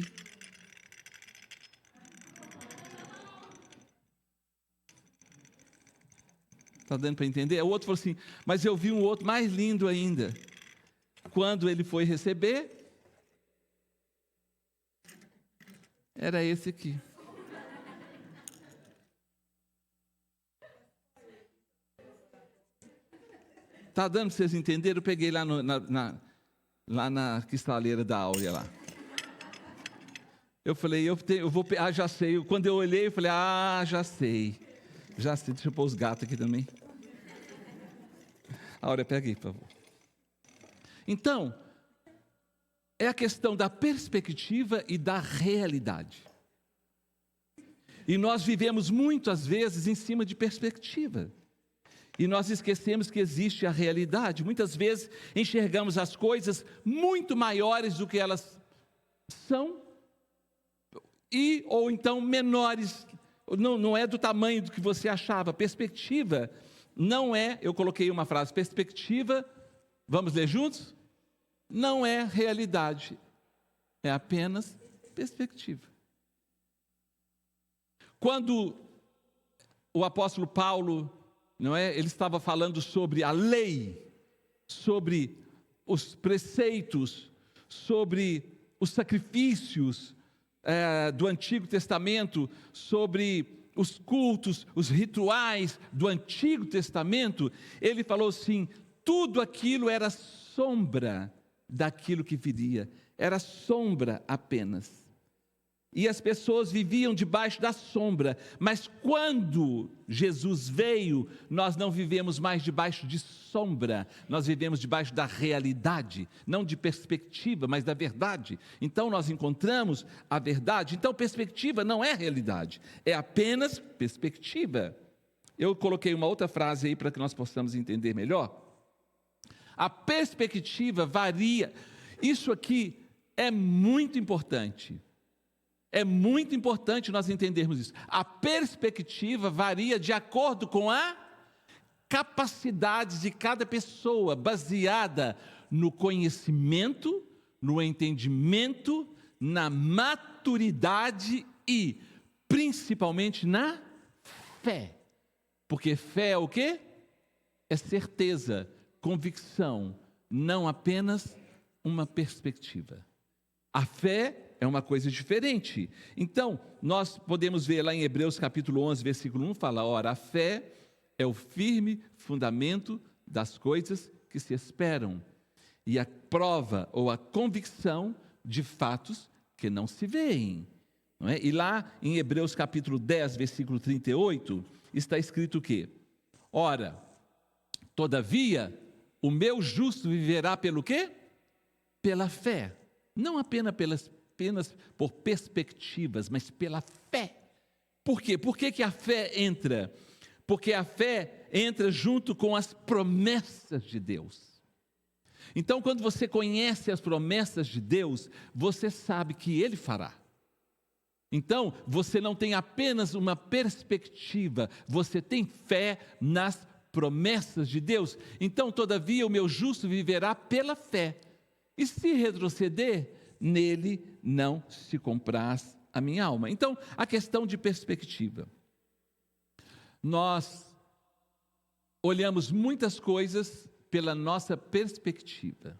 Está dando para entender? O outro falou assim, mas eu vi um outro mais lindo ainda. Quando ele foi receber, era esse aqui. Está dando para vocês entenderem? Eu peguei lá, lá na cristaleira da Áurea lá. Eu falei, já sei. Quando eu olhei, eu falei, já sei. Deixa eu pôr os gatos aqui também. Áurea, pega aí, por favor. Então, é a questão da perspectiva e da realidade. E nós vivemos muitas vezes em cima de perspectiva. E nós esquecemos que existe a realidade. Muitas vezes enxergamos as coisas muito maiores do que elas são, ou então menores, não é do tamanho do que você achava. Perspectiva não é, eu coloquei uma frase, perspectiva, vamos ler juntos? Não é realidade, é apenas perspectiva. Quando o apóstolo Paulo, ele estava falando sobre a lei, sobre os preceitos, sobre os sacrifícios do Antigo Testamento, sobre os cultos, os rituais do Antigo Testamento, ele falou assim, tudo aquilo era sombra daquilo que viria, era sombra apenas. E as pessoas viviam debaixo da sombra, mas quando Jesus veio, nós não vivemos mais debaixo de sombra, nós vivemos debaixo da realidade, não de perspectiva, mas da verdade. Então nós encontramos a verdade. Então perspectiva não é realidade, é apenas perspectiva. Eu coloquei uma outra frase aí para que nós possamos entender melhor. A perspectiva varia, isso aqui é muito importante. É muito importante nós entendermos isso. A perspectiva varia de acordo com a capacidade de cada pessoa, baseada no conhecimento, no entendimento, na maturidade e, principalmente, na fé. Porque fé é o quê? É certeza, convicção, não apenas uma perspectiva. A fé é uma coisa diferente. Então, nós podemos ver lá em Hebreus capítulo 11, versículo 1, fala, ora, a fé é o firme fundamento das coisas que se esperam, e a prova ou a convicção de fatos que não se veem. Não é? E lá em Hebreus capítulo 10, versículo 38, está escrito o quê? Ora, todavia, o meu justo viverá pelo quê? Pela fé. Não apenas por perspectivas, mas pela fé. Por quê? Por que a fé entra? Porque a fé entra junto com as promessas de Deus. Então, quando você conhece as promessas de Deus, você sabe que Ele fará. Então, você não tem apenas uma perspectiva, você tem fé nas promessas de Deus. Então, todavia, o meu justo viverá pela fé. E se retroceder, nele não se compraz a minha alma. Então, a questão de perspectiva. Nós olhamos muitas coisas pela nossa perspectiva,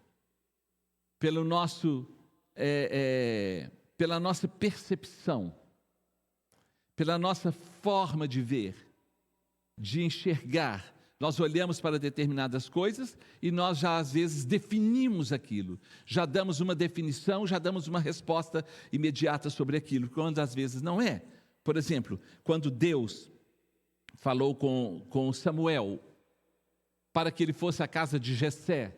pela nossa percepção, pela nossa forma de ver, de enxergar. Nós olhamos para determinadas coisas e nós já às vezes definimos aquilo, já damos uma definição, já damos uma resposta imediata sobre aquilo, quando às vezes não é. Por exemplo, quando Deus falou com Samuel, para que ele fosse à casa de Jessé,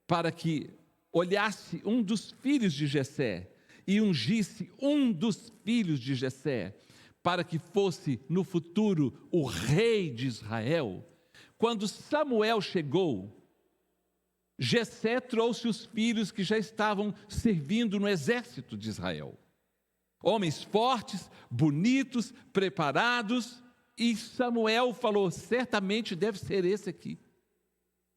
para que olhasse um dos filhos de Jessé e ungisse um dos filhos de Jessé, para que fosse no futuro o rei de Israel. Quando Samuel chegou, Jessé trouxe os filhos que já estavam servindo no exército de Israel. Homens fortes, bonitos, preparados, e Samuel falou, certamente deve ser esse aqui.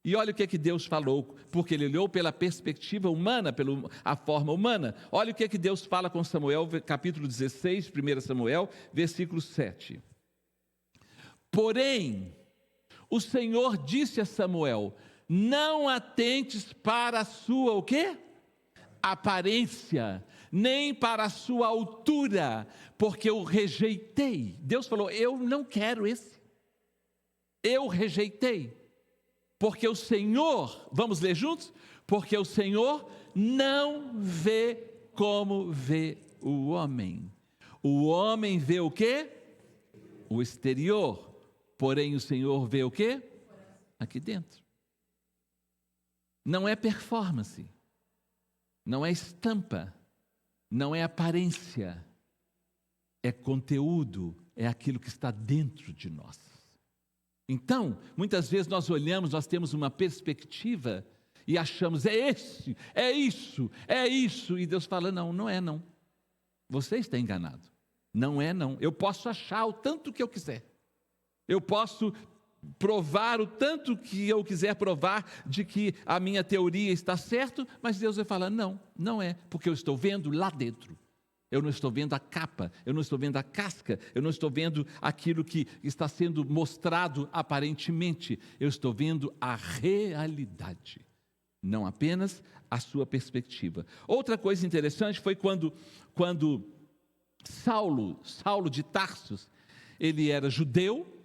E olha o que é que Deus falou, porque ele olhou pela perspectiva humana, pela a forma humana. Olha o que é que Deus fala com Samuel, capítulo 16, 1 Samuel, versículo 7. Porém, o Senhor disse a Samuel, não atentes para a sua o quê? Aparência, nem para a sua altura, porque eu rejeitei. Deus falou, eu não quero esse. Eu rejeitei. Porque o Senhor, vamos ler juntos? Porque o Senhor não vê como vê O homem. O homem vê o quê? O exterior. Porém, o Senhor vê o quê? Aqui dentro. Não é performance. Não é estampa. Não é aparência. É conteúdo. É aquilo que está dentro de nós. Então, muitas vezes nós olhamos, nós temos uma perspectiva e achamos, é esse, é isso, e Deus fala, não, não é não. Você está enganado. Não é não. Eu posso achar o tanto que eu quiser. Eu posso provar o tanto que eu quiser provar de que a minha teoria está certa, mas Deus vai falar, não, não é, porque eu estou vendo lá dentro. Eu não estou vendo a capa, eu não estou vendo a casca, eu não estou vendo aquilo que está sendo mostrado aparentemente. Eu estou vendo a realidade, não apenas a sua perspectiva. Outra coisa interessante foi quando Saulo de Tarsus, ele era judeu,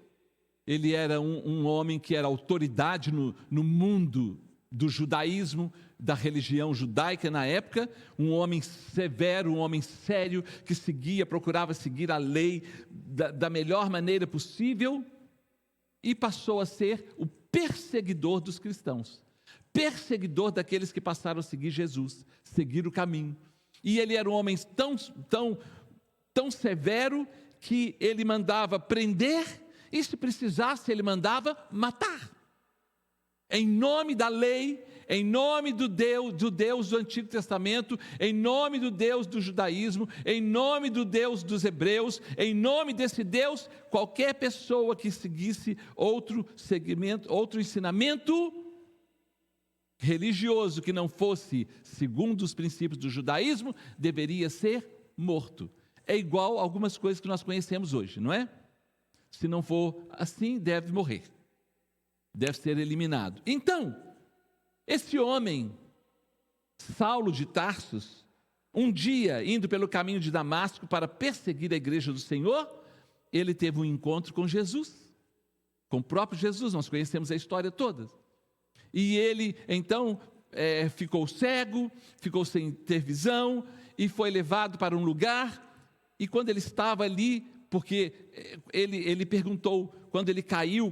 ele era um homem que era autoridade no mundo do judaísmo, da religião judaica na época, um homem severo, um homem sério, que procurava seguir a lei da melhor maneira possível, e passou a ser o perseguidor dos cristãos, perseguidor daqueles que passaram a seguir Jesus, seguir o caminho. E ele era um homem tão severo, que ele mandava prender, e se precisasse ele mandava matar. Em nome da lei, em nome do Deus do Antigo Testamento, em nome do Deus do judaísmo, em nome do Deus dos hebreus, em nome desse Deus, qualquer pessoa que seguisse outro ensinamento religioso que não fosse segundo os princípios do judaísmo, deveria ser morto. É igual a algumas coisas que nós conhecemos hoje, não é? Se não for assim, deve morrer. Deve ser eliminado. Então, esse homem, Saulo de Tarsus, um dia, indo pelo caminho de Damasco para perseguir a igreja do Senhor, ele teve um encontro com Jesus, com o próprio Jesus, nós conhecemos a história toda. E ele, então, ficou cego, ficou sem ter visão, e foi levado para um lugar, e quando ele estava ali, porque ele perguntou, quando ele caiu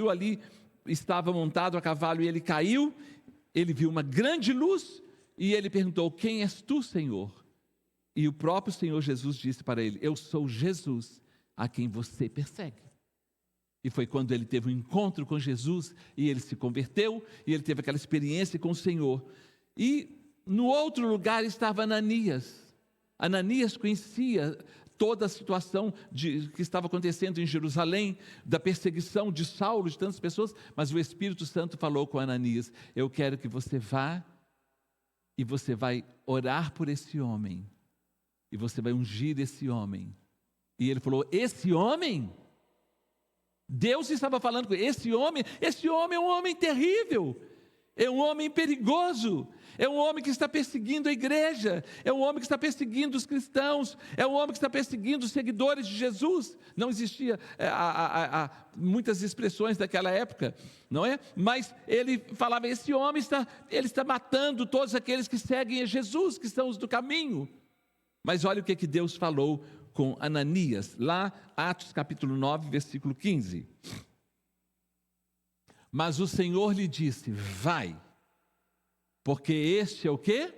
ali, estava montado a cavalo e ele caiu, ele viu uma grande luz e ele perguntou, quem és tu, Senhor? E o próprio Senhor Jesus disse para ele, eu sou Jesus, a quem você persegue. E foi quando ele teve um encontro com Jesus e ele se converteu e ele teve aquela experiência com o Senhor. E no outro lugar estava Ananias. Ananias conhecia toda a situação que estava acontecendo em Jerusalém, da perseguição de Saulo, de tantas pessoas, mas o Espírito Santo falou com Ananias, eu quero que você vá e você vai orar por esse homem, e você vai ungir esse homem. E ele falou, esse homem? Deus estava falando com ele, esse homem é um homem terrível, é um homem perigoso, é um homem que está perseguindo a igreja, é um homem que está perseguindo os cristãos, é um homem que está perseguindo os seguidores de Jesus. Não existia muitas expressões daquela época, não é? Mas ele falava, esse homem ele está matando todos aqueles que seguem a Jesus, que são os do caminho. Mas olha o que Deus falou com Ananias, lá Atos capítulo 9, versículo 15. Mas o Senhor lhe disse, vai, porque este é o quê?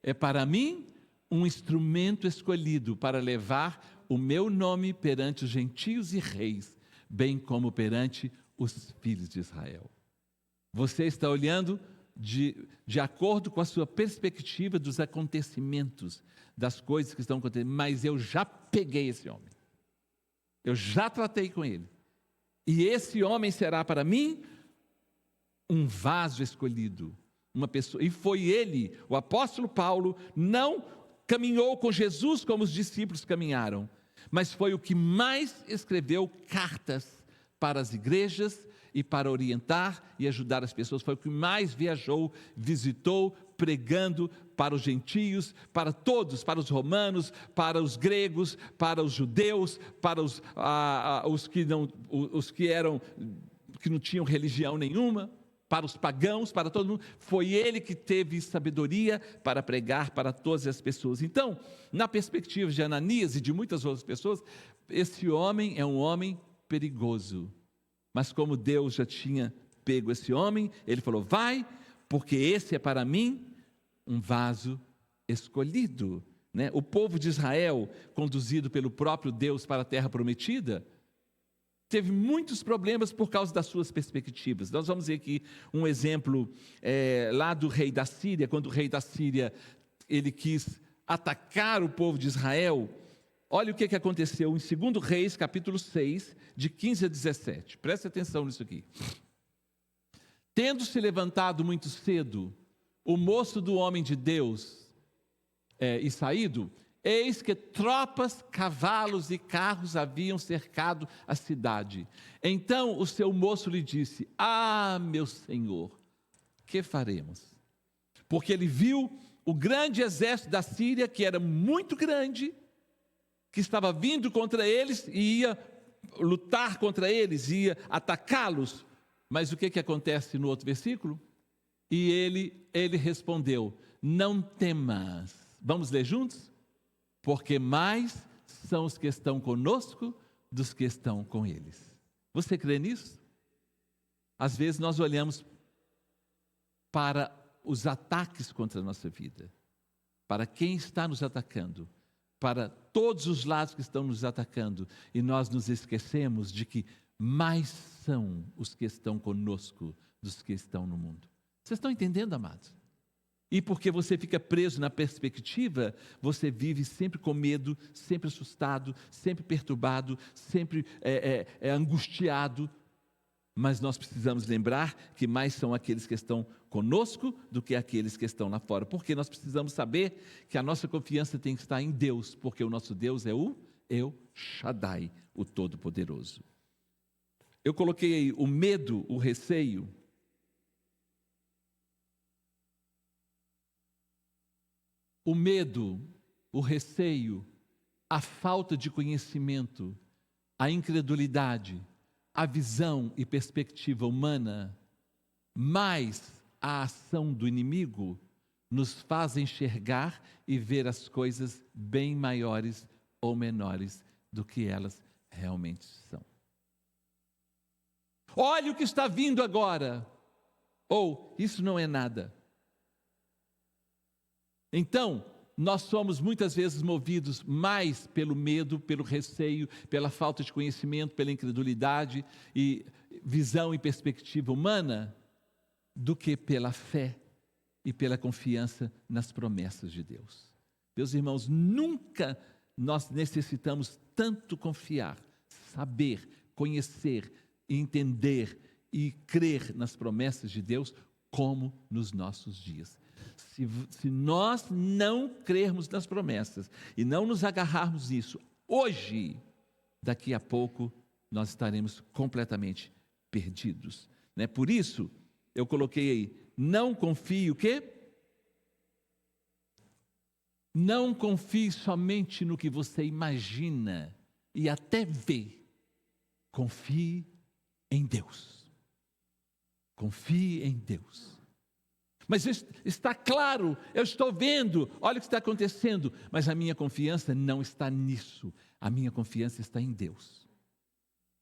É para mim um instrumento escolhido para levar o meu nome perante os gentios e reis, bem como perante os filhos de Israel. Você está olhando de acordo com a sua perspectiva dos acontecimentos, das coisas que estão acontecendo, mas eu já peguei esse homem, eu já tratei com ele, e esse homem será para mim um vaso escolhido, uma pessoa, e foi ele, o apóstolo Paulo, não caminhou com Jesus como os discípulos caminharam, mas foi o que mais escreveu cartas para as igrejas e para orientar e ajudar as pessoas, foi o que mais viajou, visitou, pregando para os gentios, para todos, para os romanos, para os gregos, para os judeus, para os que não tinham religião nenhuma, para os pagãos, para todo mundo. Foi ele que teve sabedoria para pregar para todas as pessoas. Então, na perspectiva de Ananias e de muitas outras pessoas, esse homem é um homem perigoso. Mas como Deus já tinha pego esse homem, ele falou: vai, porque esse é para mim um vaso escolhido. Né? O povo de Israel, conduzido pelo próprio Deus para a terra prometida, teve muitos problemas por causa das suas perspectivas. Nós vamos ver aqui um exemplo lá do rei da Síria. Quando o rei da Síria ele quis atacar o povo de Israel, olha o que aconteceu em 2 Reis, capítulo 6, de 15 a 17. Preste atenção nisso aqui. Tendo se levantado muito cedo, o moço do homem de Deus e saído, eis que tropas, cavalos e carros haviam cercado a cidade. Então o seu moço lhe disse: ah, meu senhor, que faremos? Porque ele viu o grande exército da Síria, que era muito grande, que estava vindo contra eles e ia lutar contra eles, ia atacá-los. Mas o que acontece no outro versículo? E ele respondeu: não temas. Vamos ler juntos? Porque mais são os que estão conosco dos que estão com eles. Você crê nisso? Às vezes nós olhamos para os ataques contra a nossa vida, para quem está nos atacando, para todos os lados que estão nos atacando, e nós nos esquecemos de que mais são os que estão conosco dos que estão no mundo. Vocês estão entendendo, amados? E porque você fica preso na perspectiva, você vive sempre com medo, sempre assustado, sempre perturbado, sempre angustiado. Mas nós precisamos lembrar que mais são aqueles que estão conosco do que aqueles que estão lá fora. Porque nós precisamos saber que a nossa confiança tem que estar em Deus, porque o nosso Deus é o El Shaddai, o Todo-Poderoso. Eu coloquei aí o medo, o receio. O medo, o receio, a falta de conhecimento, a incredulidade, a visão e perspectiva humana, mais a ação do inimigo, nos faz enxergar e ver as coisas bem maiores ou menores do que elas realmente são. Olha o que está vindo agora, ou isso não é nada. Então, nós somos muitas vezes movidos mais pelo medo, pelo receio, pela falta de conhecimento, pela incredulidade e visão e perspectiva humana, do que pela fé e pela confiança nas promessas de Deus. Meus irmãos, nunca nós necessitamos tanto confiar, saber, conhecer, entender e crer nas promessas de Deus como nos nossos dias. Se nós não crermos nas promessas e não nos agarrarmos nisso hoje, daqui a pouco nós estaremos completamente perdidos, né? Por isso eu coloquei aí: não confie o quê? Não confie somente no que você imagina e até vê. Confie em Deus. Confie em Deus. Mas está claro, eu estou vendo, olha o que está acontecendo, mas a minha confiança não está nisso, a minha confiança está em Deus.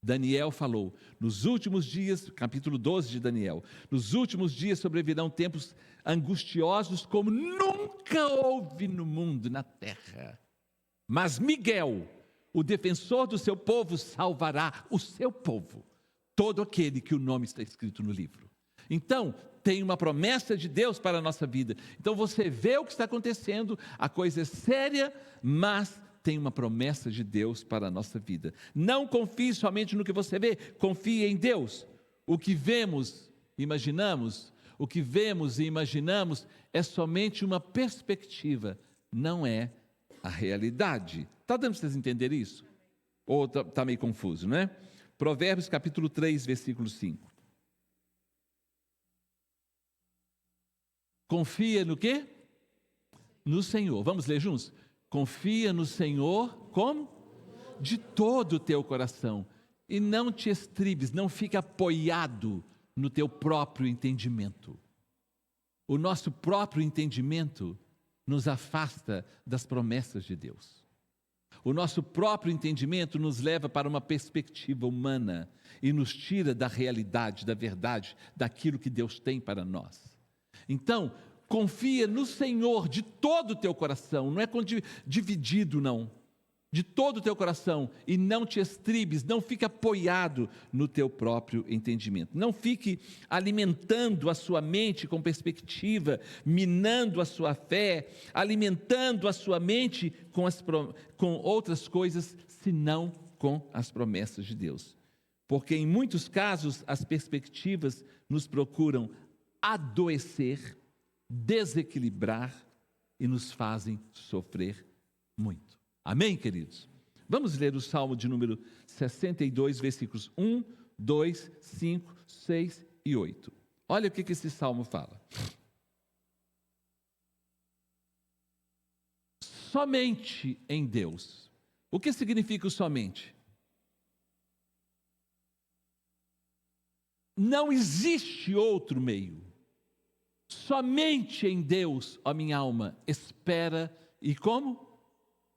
Daniel falou, nos últimos dias, capítulo 12 de Daniel, nos últimos dias sobrevirão tempos angustiosos como nunca houve no mundo, na terra. Mas Miguel, o defensor do seu povo, salvará o seu povo, todo aquele que o nome está escrito no livro. Então, tem uma promessa de Deus para a nossa vida. Então você vê o que está acontecendo, a coisa é séria, mas tem uma promessa de Deus para a nossa vida. Não confie somente no que você vê, confie em Deus. O que vemos, imaginamos, o que vemos e imaginamos é somente uma perspectiva, não é a realidade. Está dando para vocês entenderem isso? Ou está meio confuso, não é? Provérbios capítulo 3, versículo 5. Confia no quê? No Senhor. Vamos ler juntos? Confia no Senhor, como? De todo o teu coração. E não te estribes, não fique apoiado no teu próprio entendimento. O nosso próprio entendimento nos afasta das promessas de Deus. O nosso próprio entendimento nos leva para uma perspectiva humana e nos tira da realidade, da verdade, daquilo que Deus tem para nós. Então, confia no Senhor de todo o teu coração, não é dividido não, de todo o teu coração, e não te estribes, não fique apoiado no teu próprio entendimento. Não fique alimentando a sua mente com perspectiva, minando a sua fé, alimentando a sua mente com outras coisas, senão com as promessas de Deus. Porque em muitos casos as perspectivas nos procuram adoecer, desequilibrar e nos fazem sofrer muito. Amém, queridos? Vamos ler o Salmo de número 62, versículos 1, 2, 5, 6 e 8. Olha o que esse Salmo fala. Somente em Deus. O que significa o somente? Não existe outro meio. Somente em Deus, ó minha alma, espera e como?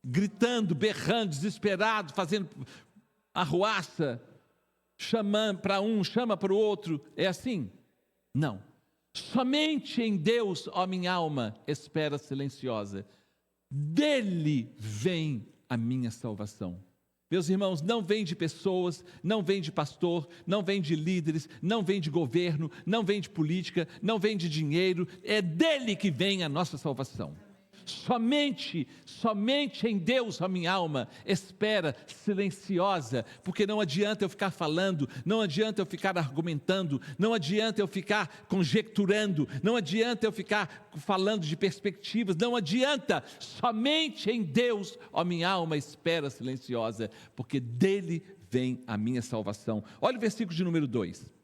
Gritando, berrando, desesperado, fazendo arruaça, chamando para um, chama para o outro, é assim? Não. Somente em Deus, ó minha alma, espera silenciosa. Dele vem a minha salvação. Meus irmãos, não vem de pessoas, não vem de pastor, não vem de líderes, não vem de governo, não vem de política, não vem de dinheiro, é dele que vem a nossa salvação. Somente em Deus a minha alma espera silenciosa, porque não adianta eu ficar falando, não adianta eu ficar argumentando, não adianta eu ficar conjecturando, não adianta eu ficar falando de perspectivas, não adianta. Somente em Deus a minha alma espera silenciosa, porque dele vem a minha salvação. Olha o versículo de número 2.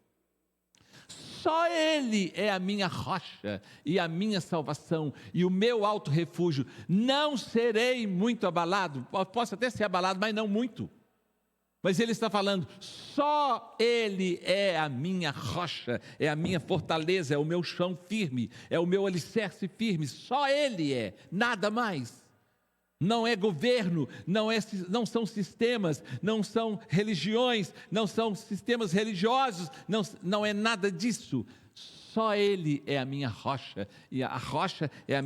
Só Ele é a minha rocha e a minha salvação e o meu alto refúgio. Não serei muito abalado. Posso até ser abalado, mas não muito. Mas Ele está falando, só Ele é a minha rocha, é a minha fortaleza, é o meu chão firme, é o meu alicerce firme. Só Ele é, nada mais. Não é governo, não são sistemas, não são religiões, não são sistemas religiosos, não é nada disso. Só Ele é a minha rocha, e a rocha é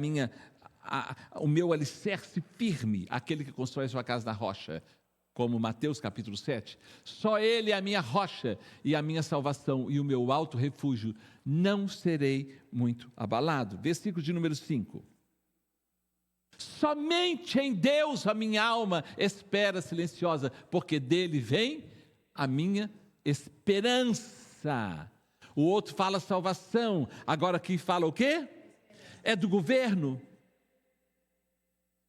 o meu alicerce firme, aquele que constrói a sua casa na rocha, como Mateus capítulo 7. Só Ele é a minha rocha e a minha salvação e o meu alto refúgio, não serei muito abalado. Versículo de número 5. Somente em Deus a minha alma espera silenciosa, porque dele vem a minha esperança. O outro fala salvação, agora aqui fala o quê? É do governo?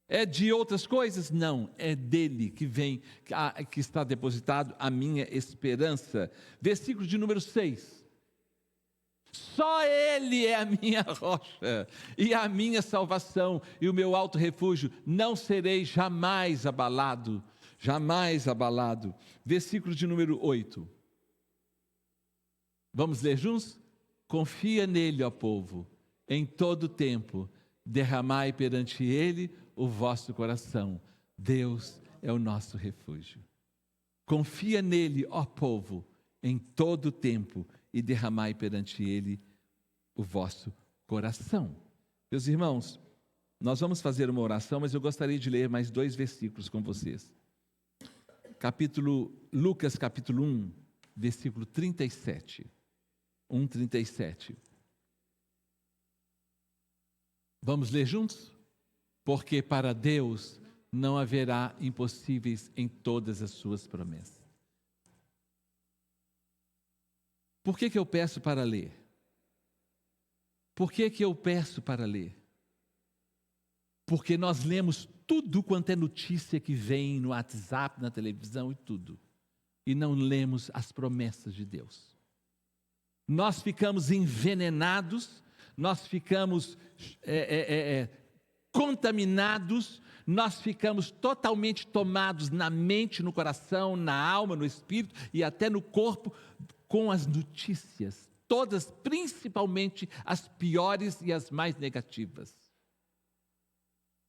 É de outras coisas? Não, é dele que vem, que está depositado a minha esperança. Versículo de número 6. Só Ele é a minha rocha e a minha salvação e o meu alto refúgio, não serei jamais abalado, jamais abalado. Versículo de número 8. Vamos ler juntos? Confia nele, ó povo, em todo tempo, derramai perante ele o vosso coração. Deus é o nosso refúgio. Confia nele, ó povo, em todo tempo, e derramai perante ele o vosso coração. Meus irmãos, nós vamos fazer uma oração, mas eu gostaria de ler mais 2 versículos com vocês. Lucas capítulo 1, versículo 37. 1:37. Vamos ler juntos? Porque para Deus não haverá impossíveis em todas as suas promessas. Por que eu peço para ler? Por que eu peço para ler? Porque nós lemos tudo quanto é notícia que vem no WhatsApp, na televisão e tudo. E não lemos as promessas de Deus. Nós ficamos envenenados, nós ficamos contaminados, nós ficamos totalmente tomados na mente, no coração, na alma, no espírito e até no corpo com as notícias todas, principalmente as piores e as mais negativas.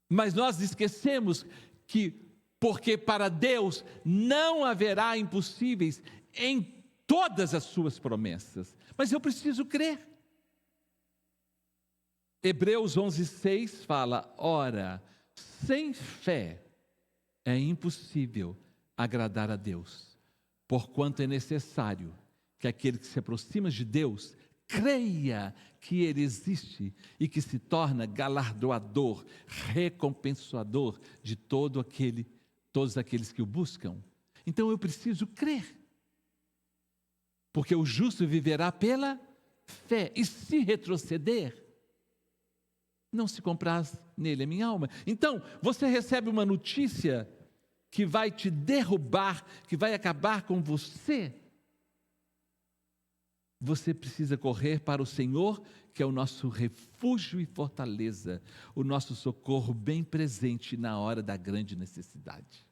Mas nós esquecemos que, porque para Deus não haverá impossíveis em todas as suas promessas, mas eu preciso crer. Hebreus 11:6 fala: ora, sem fé é impossível agradar a Deus, porquanto é necessário que aquele que se aproxima de Deus creia que Ele existe e que se torna galardoador, recompensador de todos aqueles que o buscam. Então eu preciso crer, porque o justo viverá pela fé, e se retroceder, não se compraz nele a minha alma. Então, você recebe uma notícia que vai te derrubar, que vai acabar com você. Você precisa correr para o Senhor, que é o nosso refúgio e fortaleza, o nosso socorro bem presente na hora da grande necessidade.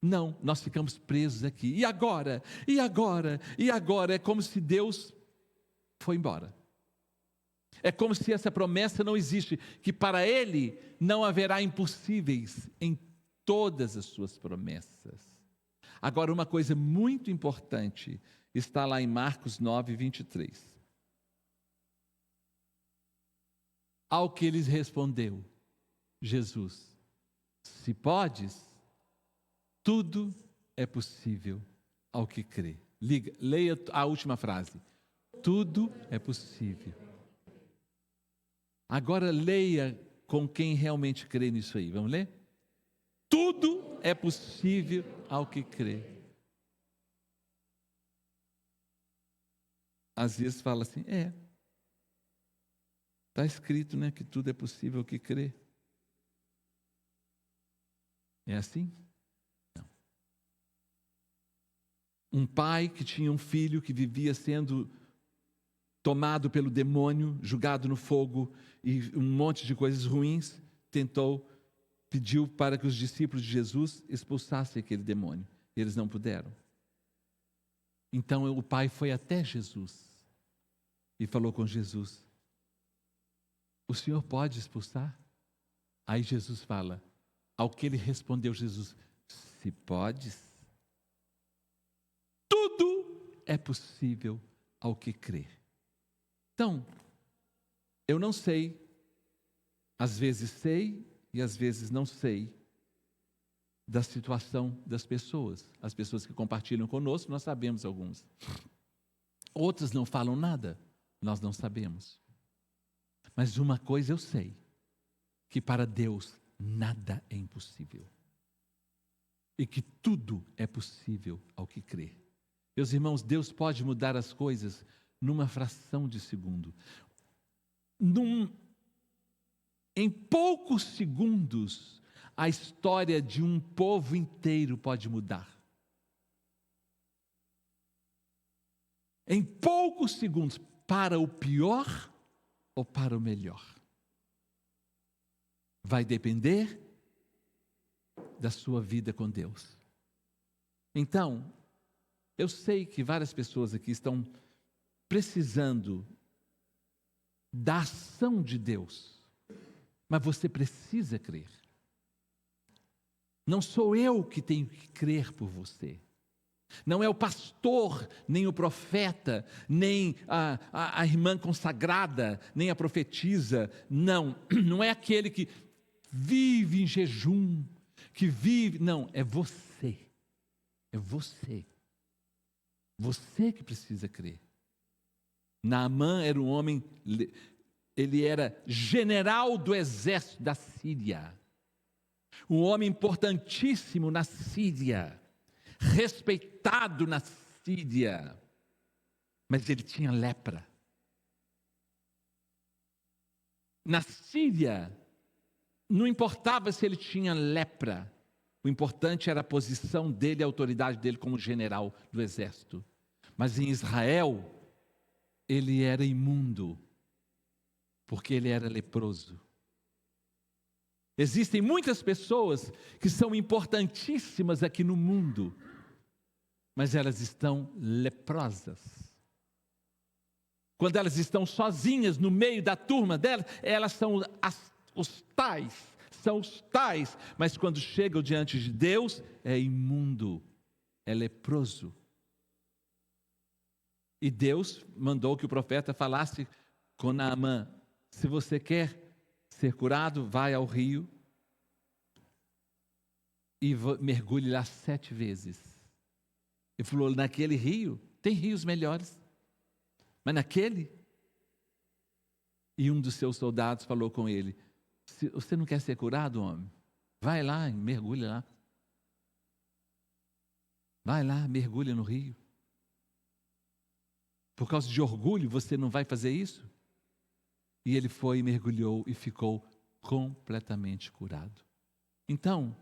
Não, nós ficamos presos aqui. E agora? E agora? E agora? É como se Deus foi embora. É como se essa promessa não existe, que para Ele não haverá impossíveis em todas as suas promessas. Agora, uma coisa muito importante está lá em Marcos 9:23. Ao que lhes respondeu Jesus: se podes, tudo é possível ao que crê. Leia a última frase. Tudo é possível. Agora leia com quem realmente crê nisso aí. Vamos ler? Tudo é possível ao que crê. Às vezes fala assim, está escrito, né, que tudo é possível ao que crê. É assim? Não. Um pai que tinha um filho que vivia sendo tomado pelo demônio, jogado no fogo e um monte de coisas ruins, pediu para que os discípulos de Jesus expulsassem aquele demônio. Eles não puderam. Então o pai foi até Jesus e falou com Jesus: o Senhor pode expulsar? Aí Jesus fala, ao que ele respondeu Jesus: se podes, tudo é possível ao que crer. Então, eu não sei, às vezes sei e às vezes não sei da situação das pessoas. As pessoas que compartilham conosco, nós sabemos algumas. Outras não falam nada, nós não sabemos. Mas uma coisa eu sei, que para Deus nada é impossível. E que tudo é possível ao que crê. Meus irmãos, Deus pode mudar as coisas numa fração de segundo. Em poucos segundos, a história de um povo inteiro pode mudar. Em poucos segundos, para o pior ou para o melhor. Vai depender da sua vida com Deus. Então, eu sei que várias pessoas aqui estão precisando da ação de Deus, mas você precisa crer. Não sou eu que tenho que crer por você. Não é o pastor, nem o profeta, nem a irmã consagrada, nem a profetisa. Não é aquele que vive em jejum, que vive. Não, é você. É você. Você que precisa crer. Naamã era um homem, ele era general do exército da Síria. Um homem importantíssimo na Síria. Respeitado na Síria. Mas ele tinha lepra. Na Síria, não importava se ele tinha lepra. O importante era a posição dele, a autoridade dele como general do exército. Mas em Israel, ele era imundo, porque ele era leproso. Existem muitas pessoas que são importantíssimas aqui no mundo, mas elas estão leprosas. Quando elas estão sozinhas no meio da turma delas, elas são os tais, mas quando chegam diante de Deus, é imundo, é leproso. E Deus mandou que o profeta falasse com Naamã: se você quer ser curado, vai ao rio e mergulhe lá 7 vezes. Ele falou: naquele rio, tem rios melhores, mas naquele. E um dos seus soldados falou com ele: você não quer ser curado, homem? Vai lá, mergulha lá. Vai lá, mergulha no rio. Por causa de orgulho, você não vai fazer isso? E ele foi e mergulhou e ficou completamente curado. Então,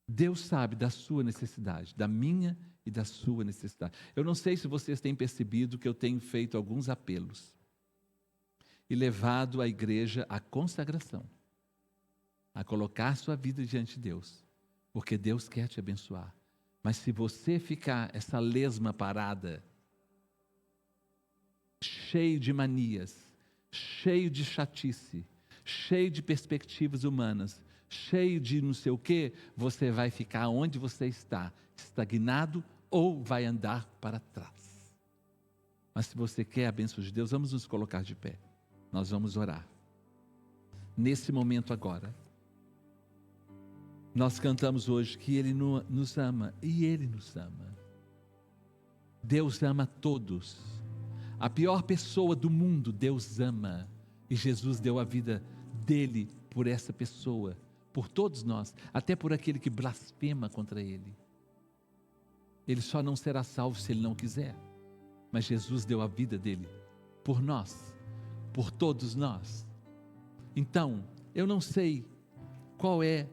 Deus sabe da sua necessidade, da minha e da sua necessidade. Eu não sei se vocês têm percebido que eu tenho feito alguns apelos e levado a igreja à consagração, a colocar sua vida diante de Deus, porque Deus quer te abençoar. Mas se você ficar essa lesma parada, cheio de manias, cheio de chatice, cheio de perspectivas humanas, cheio de não sei o quê, você vai ficar onde você está, estagnado, ou vai andar para trás. Mas se você quer a bênção de Deus, vamos nos colocar de pé. Nós vamos orar. Nesse momento agora, nós cantamos hoje que Ele nos ama, e Ele nos ama. Deus ama todos. A pior pessoa do mundo, Deus ama. E Jesus deu a vida dele por essa pessoa, por todos nós, até por aquele que blasfema contra Ele. Ele só não será salvo se Ele não quiser. Mas Jesus deu a vida dele por nós, por todos nós. Então, eu não sei qual é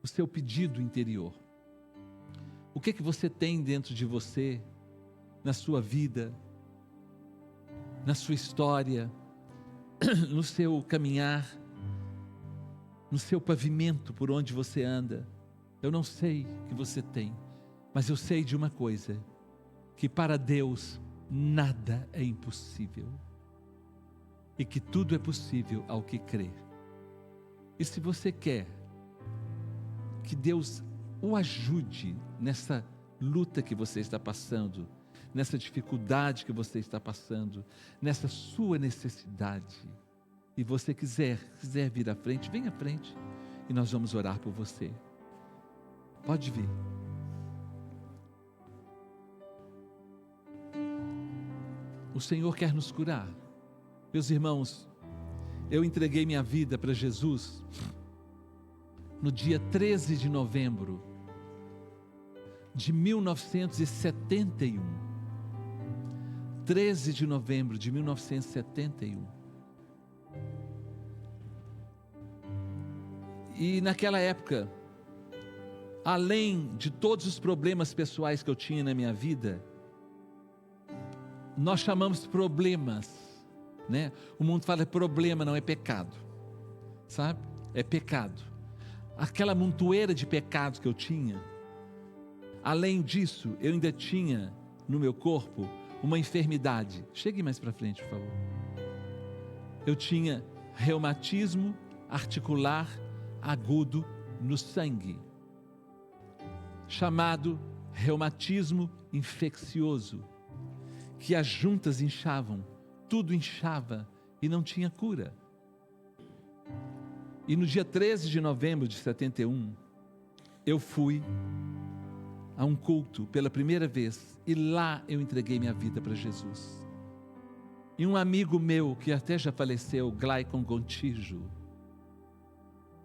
o seu pedido interior. O que você tem dentro de você, na sua vida, na sua história, no seu caminhar, no seu pavimento por onde você anda. Eu não sei o que você tem, mas eu sei de uma coisa, que para Deus nada é impossível, e que tudo é possível ao que crê. E se você quer que Deus o ajude nessa luta que você está passando, nessa dificuldade que você está passando, nessa sua necessidade, e você quiser vir à frente, vem à frente, e nós vamos orar por você. Pode vir. O Senhor quer nos curar. Meus irmãos, eu entreguei minha vida para Jesus no dia 13 de novembro de 1971. 13 de novembro de 1971. E naquela época, além de todos os problemas pessoais que eu tinha na minha vida, nós chamamos problemas, né? O mundo fala problema, não é pecado, sabe? É pecado. Aquela montoeira de pecados que eu tinha, além disso, eu ainda tinha no meu corpo uma enfermidade. Chegue mais para frente, por favor. Eu tinha reumatismo articular agudo no sangue, chamado reumatismo infeccioso, que as juntas inchavam, tudo inchava e não tinha cura. E no dia 13 de novembro de 71, eu fui a um culto pela primeira vez, e lá eu entreguei minha vida para Jesus. E um amigo meu, que até já faleceu, Glaicon Gontijo,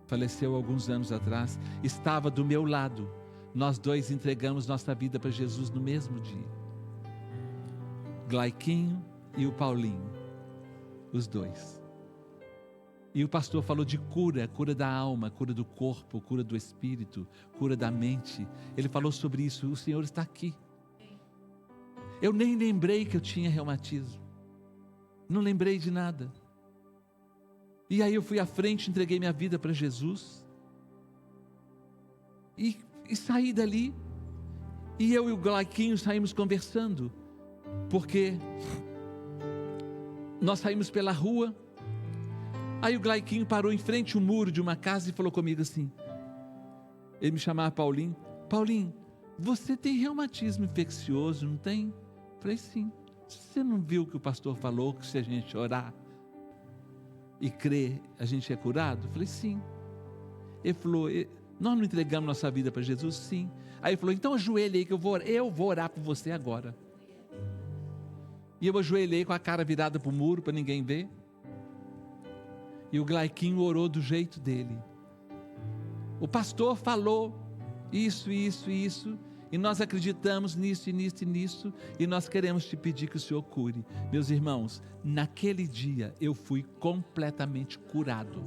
faleceu alguns anos atrás, estava do meu lado. Nós dois entregamos nossa vida para Jesus no mesmo dia. Glaiquinho e o Paulinho, os dois. E o pastor falou de cura, cura da alma, cura do corpo, cura do espírito, cura da mente. Ele falou sobre isso. O Senhor está aqui. Eu nem lembrei que eu tinha reumatismo, não lembrei de nada. E aí eu fui à frente, entreguei minha vida para Jesus, e saí dali, e eu e o Glaiquinho saímos conversando, porque nós saímos pela rua, aí o Glaiquinho parou em frente ao muro de uma casa e falou comigo assim, ele me chamava Paulinho, Paulinho, você tem reumatismo infeccioso, não tem? Falei, sim. Você não viu que o pastor falou que se a gente orar e crer, a gente é curado? Falei, sim. Ele falou, nós não entregamos nossa vida para Jesus? Sim. Aí ele falou, então ajoelhe aí que eu vou orar por você agora. E eu ajoelhei com a cara virada para o muro para ninguém ver. E o Glaiquinho orou do jeito dele. O pastor falou isso, e nós acreditamos nisso, e nós queremos te pedir que o Senhor cure. Meus irmãos, naquele dia eu fui completamente curado.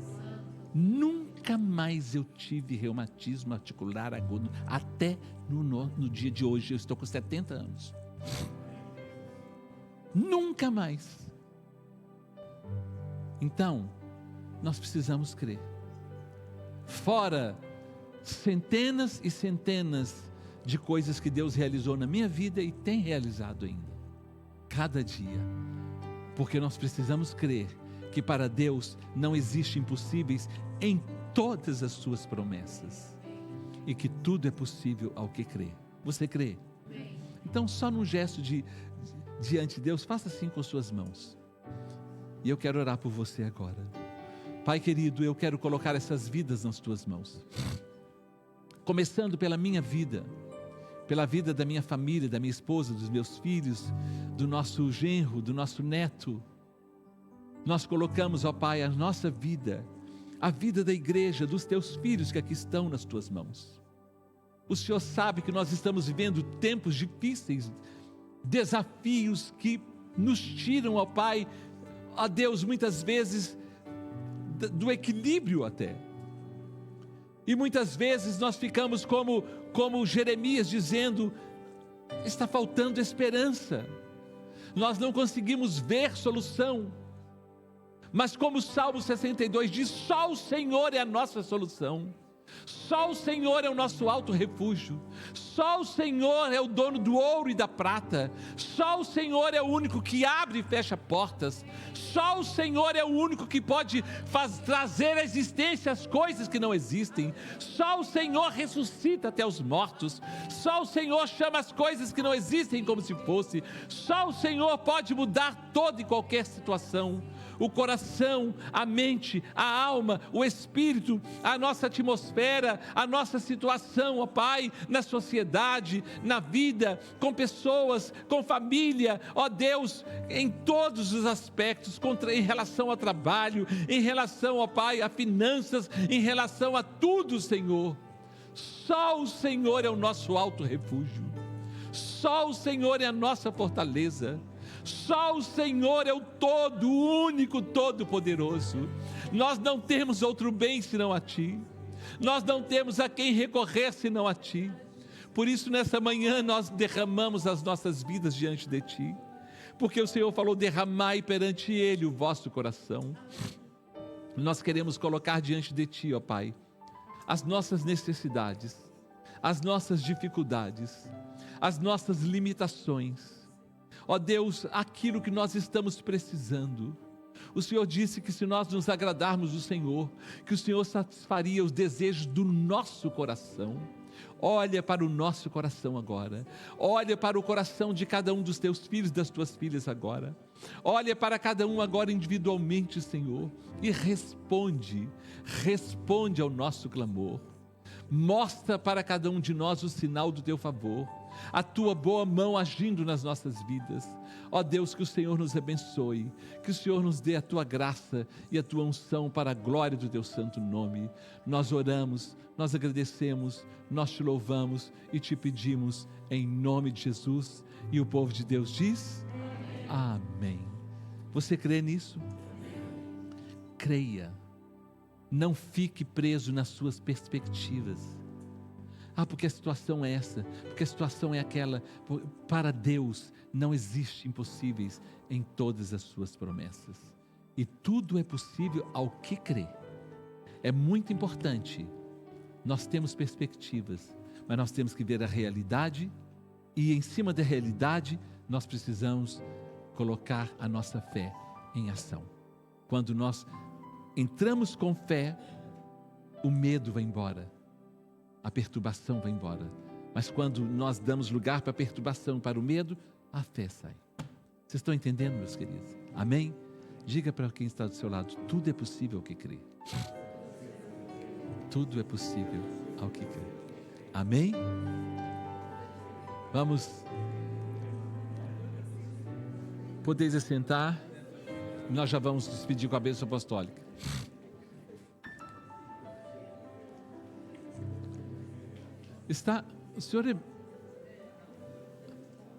Nunca mais eu tive reumatismo articular agudo, até no dia de hoje, eu estou com 70 anos. Nunca mais. Então, nós precisamos crer. Fora centenas e centenas de coisas que Deus realizou na minha vida e tem realizado ainda, cada dia, porque nós precisamos crer que para Deus não existe impossíveis em todas as suas promessas, e que tudo é possível ao que crê. Você crê? Então, só num gesto diante de Deus, faça assim com suas mãos, e eu quero orar por você agora. Pai querido, eu quero colocar essas vidas nas tuas mãos, começando pela minha vida, pela vida da minha família, da minha esposa, dos meus filhos, do nosso genro, do nosso neto. Nós colocamos, ó Pai, a nossa vida, a vida da igreja, dos teus filhos que aqui estão nas tuas mãos. O Senhor sabe que nós estamos vivendo tempos difíceis, desafios que nos tiram, ó Pai, ó Deus, muitas vezes do equilíbrio até. E muitas vezes nós ficamos como Jeremias dizendo, está faltando esperança, nós não conseguimos ver solução, mas como o Salmo 62 diz, só o Senhor é a nossa solução, só o Senhor é o nosso alto refúgio, só o Senhor é o dono do ouro e da prata, só o Senhor é o único que abre e fecha portas, só o Senhor é o único que pode trazer à existência as coisas que não existem, só o Senhor ressuscita até os mortos, só o Senhor chama as coisas que não existem como se fosse, só o Senhor pode mudar toda e qualquer situação. O coração, a mente, a alma, o espírito, a nossa atmosfera, a nossa situação, ó Pai, na sociedade, na vida, com pessoas, com família, ó Deus, em todos os aspectos, em relação ao trabalho, em relação, ó Pai, a finanças, em relação a tudo, Senhor. Só o Senhor é o nosso alto refúgio, só o Senhor é a nossa fortaleza. Só o Senhor é o todo, o único, todo poderoso. Nós não temos outro bem senão a Ti. Nós não temos a quem recorrer senão a Ti. Por isso nessa manhã nós derramamos as nossas vidas diante de Ti. Porque o Senhor falou, derramai perante Ele o vosso coração. Nós queremos colocar diante de Ti, ó Pai, as nossas necessidades, as nossas dificuldades, as nossas limitações. Ó Deus, aquilo que nós estamos precisando. O Senhor disse que se nós nos agradarmos do Senhor, que o Senhor satisfaria os desejos do nosso coração. Olha para o nosso coração agora. Olha para o coração de cada um dos teus filhos e das tuas filhas agora. Olha para cada um agora individualmente, Senhor, e responde ao nosso clamor. Mostra para cada um de nós o sinal do teu favor, a tua boa mão agindo nas nossas vidas. Ó Deus, que o Senhor nos abençoe, que o Senhor nos dê a tua graça e a tua unção para a glória do teu santo nome. Nós oramos, nós agradecemos, nós te louvamos e te pedimos em nome de Jesus. E o povo de Deus diz amém. Você crê nisso? Creia. Não fique preso nas suas perspectivas. Porque a situação é essa, porque a situação é aquela. Para Deus não existe impossíveis em todas as suas promessas. E tudo é possível ao que crê. É muito importante. Nós temos perspectivas, mas nós temos que ver a realidade e em cima da realidade nós precisamos colocar a nossa fé em ação. Quando nós entramos com fé, o medo vai embora, a perturbação vai embora. Mas quando nós damos lugar para a perturbação, para o medo, a fé sai. Vocês estão entendendo, meus queridos? Amém? Diga para quem está do seu lado: tudo é possível ao que crê. Tudo é possível ao que crê. Amém? Vamos. Podeis assentar. Nós já vamos despedir com a bênção apostólica. O senhor é...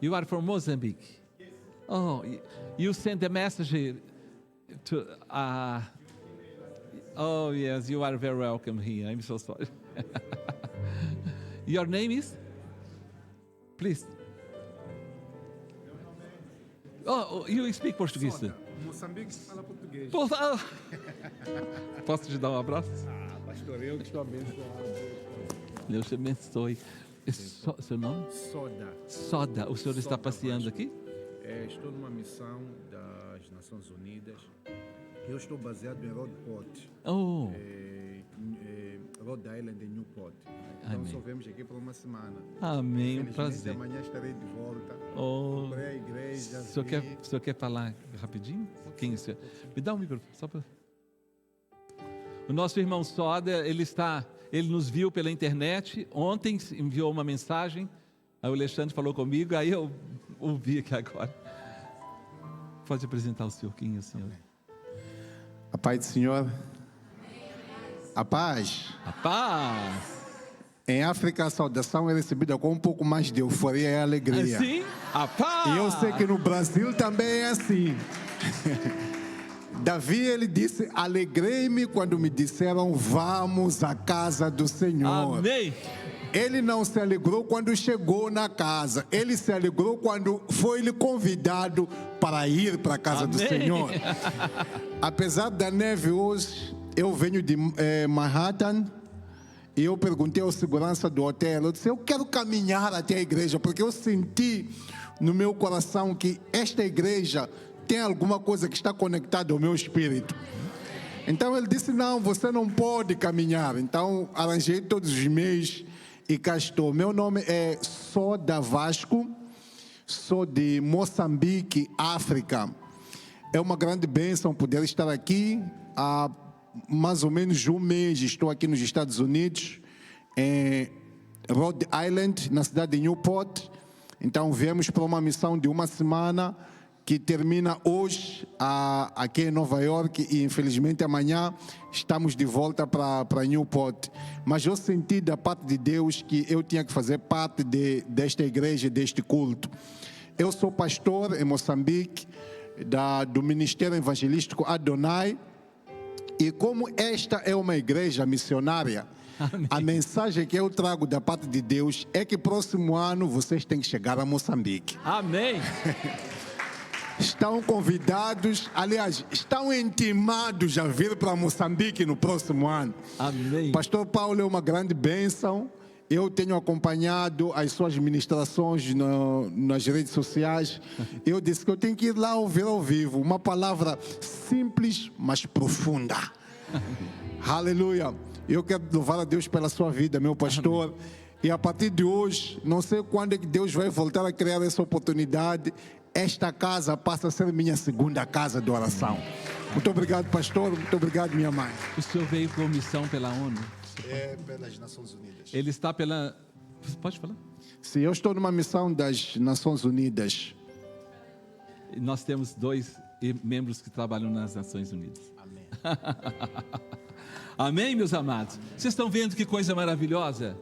You are from Mozambique? Oh, you sent a message to... Oh, yes, you are very welcome here. I'm so sorry. Your name is? Please. Oh, you speak Portuguese? Moçambique fala português. Posso te dar um abraço? Pastor, eu que estou abençoado. Deus te abençoe. Seu nome? Soda. O senhor está passeando aqui? Estou numa missão das Nações Unidas. Eu estou baseado em Rodport, Rhode Island e Newport. Então só vemos aqui por uma semana. Amém, prazer. Amanhã estarei de volta. Para a igreja. O senhor quer falar rapidinho? Quem é o senhor? Me dá um microfone, só para... O nosso irmão Soda, ele nos viu pela internet, ontem enviou uma mensagem, aí o Alexandre falou comigo, aí eu ouvi aqui agora. Pode apresentar o senhor, quem é o senhor? A paz do Senhor. A paz. A paz. Em África, a saudação é recebida com um pouco mais de euforia e alegria. Assim? A paz. E eu sei que no Brasil também é assim. Davi, ele disse: alegrei-me quando me disseram, vamos à casa do Senhor. Amém. Ele não se alegrou quando chegou na casa. Ele se alegrou quando foi-lhe convidado para ir para a casa do Senhor. Apesar da neve hoje, eu venho de Manhattan. E eu perguntei ao segurança do hotel, eu disse: eu quero caminhar até a igreja, porque eu senti no meu coração que esta igreja tem alguma coisa que está conectada ao meu espírito. Então ele disse: não, você não pode caminhar. Então arranjei todos os meios e cá estou. Meu nome é Soda Vasco, sou de Moçambique, África. É uma grande bênção poder estar aqui. Há mais ou menos um mês estou aqui nos Estados Unidos, em Rhode Island, na cidade de Newport. Então viemos para uma missão de uma semana que termina hoje aqui em Nova York, e infelizmente amanhã estamos de volta para Newport. Mas eu senti da parte de Deus que eu tinha que fazer parte desta igreja, deste culto. Eu sou pastor em Moçambique, do Ministério Evangelístico Adonai, e como esta é uma igreja missionária, amém, a mensagem que eu trago da parte de Deus é que próximo ano vocês têm que chegar a Moçambique. Amém. Estão convidados, aliás, estão intimados a vir para Moçambique no próximo ano. Amém. Pastor Paulo é uma grande bênção. Eu tenho acompanhado as suas ministrações nas redes sociais. Eu disse que eu tenho que ir lá ouvir ao vivo. Uma palavra simples, mas profunda. Aleluia. Eu quero louvar a Deus pela sua vida, meu pastor. Amém. E a partir de hoje, não sei quando é que Deus vai voltar a criar essa oportunidade. Esta casa passa a ser minha segunda casa de oração. Muito obrigado, pastor. Muito obrigado, minha mãe. O senhor veio com missão pela ONU? Pelas Nações Unidas. Ele está pela... Você pode falar? Sim, eu estou numa missão das Nações Unidas. Nós temos 2 membros que trabalham nas Nações Unidas. Amém. Amém, meus amados? Vocês estão vendo que coisa maravilhosa?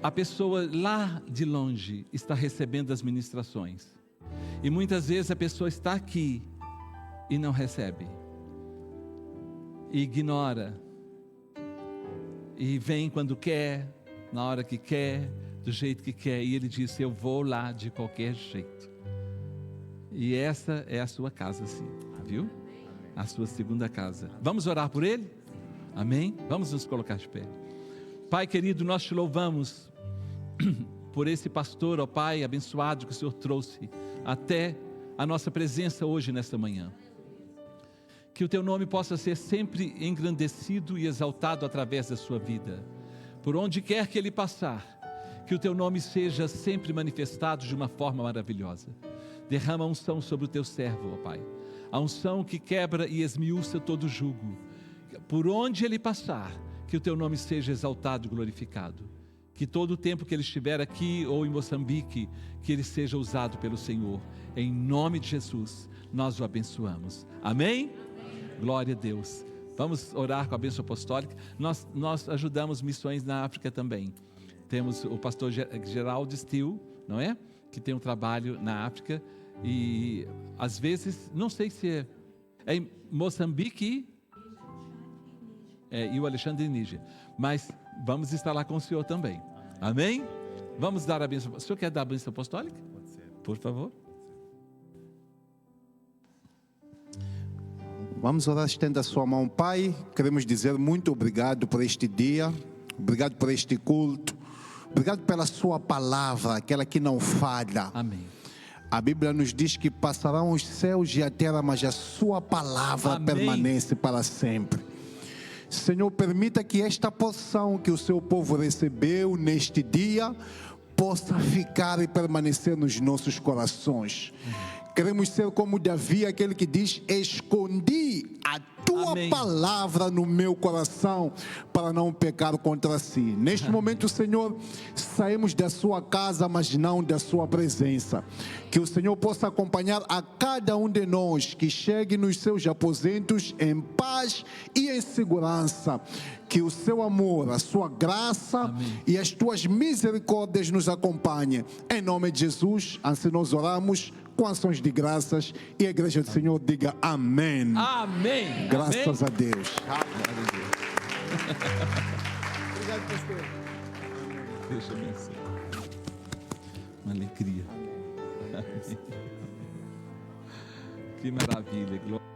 A pessoa lá de longe está recebendo as ministrações. E muitas vezes a pessoa está aqui e não recebe. E ignora. E vem quando quer, na hora que quer, do jeito que quer. E ele disse: eu vou lá de qualquer jeito. E essa é a sua casa, sim. Viu? A sua segunda casa. Vamos orar por ele? Amém? Vamos nos colocar de pé. Pai querido, nós te louvamos por esse pastor, ó Pai, abençoado que o Senhor trouxe até a nossa presença hoje, nesta manhã. Que o Teu nome possa ser sempre engrandecido e exaltado através da sua vida. Por onde quer que ele passar, que o Teu nome seja sempre manifestado de uma forma maravilhosa. Derrama a unção sobre o Teu servo, ó Pai. A unção que quebra e esmiuça todo jugo. Por onde ele passar, que o Teu nome seja exaltado e glorificado. Que todo o tempo que ele estiver aqui ou em Moçambique, que ele seja usado pelo Senhor. Em nome de Jesus, nós o abençoamos. Amém? Glória a Deus. Vamos orar com a bênção apostólica. Nós ajudamos missões na África também. Temos o pastor Geraldo Steele, não é? Que tem um trabalho na África. E às vezes, não sei se é em Moçambique e o Alexandre Níger. Mas vamos estar lá com o senhor também. Amém? Vamos dar a bênção. O senhor quer dar a bênção apostólica? Pode ser. Por favor. Vamos orar, estenda a sua mão. Pai, queremos dizer muito obrigado por este dia, obrigado por este culto, obrigado pela sua palavra, aquela que não falha. Amém. A Bíblia nos diz que passarão os céus e a terra, mas a sua palavra permanece para sempre. Senhor, permita que esta porção que o seu povo recebeu neste dia possa ficar e permanecer nos nossos corações. Queremos ser como Davi, aquele que diz: escondi a tua palavra no meu coração para não pecar contra si. Neste momento, Senhor, saímos da sua casa, mas não da sua presença. Que o Senhor possa acompanhar a cada um de nós, que chegue nos seus aposentos em paz e em segurança. Que o seu amor, a sua graça e as tuas misericórdias nos acompanhem. Em nome de Jesus, assim nós oramos com ações de graças, e a igreja do Senhor diga amém. Amém. Graças amém. a Deus. Obrigado, pastor. Deixa eu pensar. Uma alegria. Amém. Que maravilha. Glória.